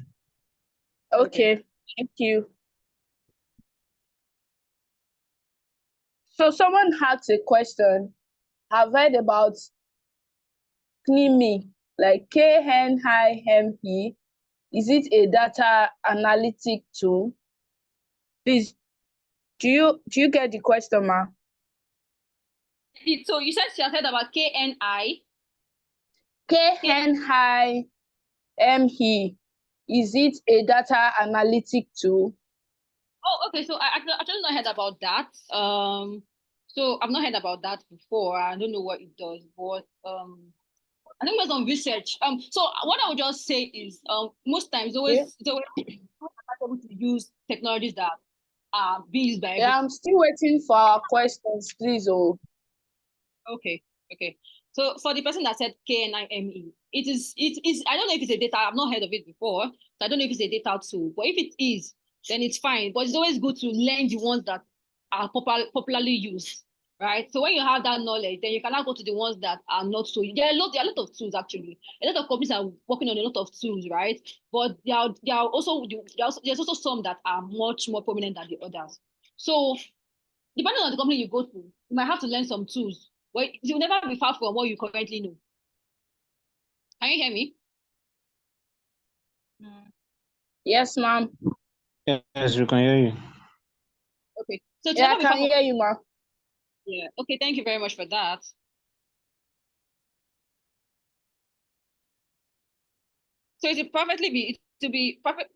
Okay, thank you. So someone asked a question. I've heard about KNIME, like KNIME. Is it a data analytic tool? Please, do you get the question, ma? So you said she has heard about KNI. KNIME. Is it a data analytic tool? Oh, okay. So I actually not heard about that. So I've not heard about that before. I don't know what it does, but I think there's some research. So what I would just say is, most times it's always able to use technologies that are being used by everyone. Yeah, I'm still waiting for our questions, please. Oh, okay. So for the person that said KNIME, it is. I don't know if it's a data. I've not heard of it before. So I don't know if it's a data tool. But if it is, then it's fine. But it's always good to learn the ones that are popularly used, right? So when you have that knowledge, then you can now go to the ones that are not so. There are a lot of tools actually. A lot of companies are working on a lot of tools, right? But there's also some that are much more prominent than the others. So depending on the company you go to, you might have to learn some tools. Well, you'll never be far from what you currently know. Can you hear me? yes, ma'am. Yes, we can hear you. Okay. So Yeah, I can hear you, ma'am. Yeah. Okay. Thank you very much for that. So it to be perfect.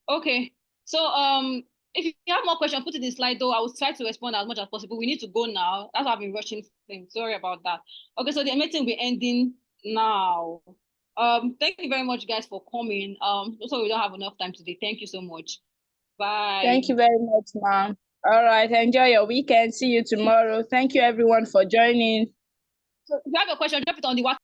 Okay. So if you have more questions, put it in the slide though. I will try to respond as much as possible. We need to go now. That's why I've been rushing things. Sorry about that. Okay, so the meeting will be ending now. Thank you very much, guys, for coming. Also we don't have enough time today. Thank you so much. Bye. Thank you very much, ma'am. All right, enjoy your weekend. See you tomorrow. Thank you, everyone, for joining. So if you have a question, drop it on the WhatsApp.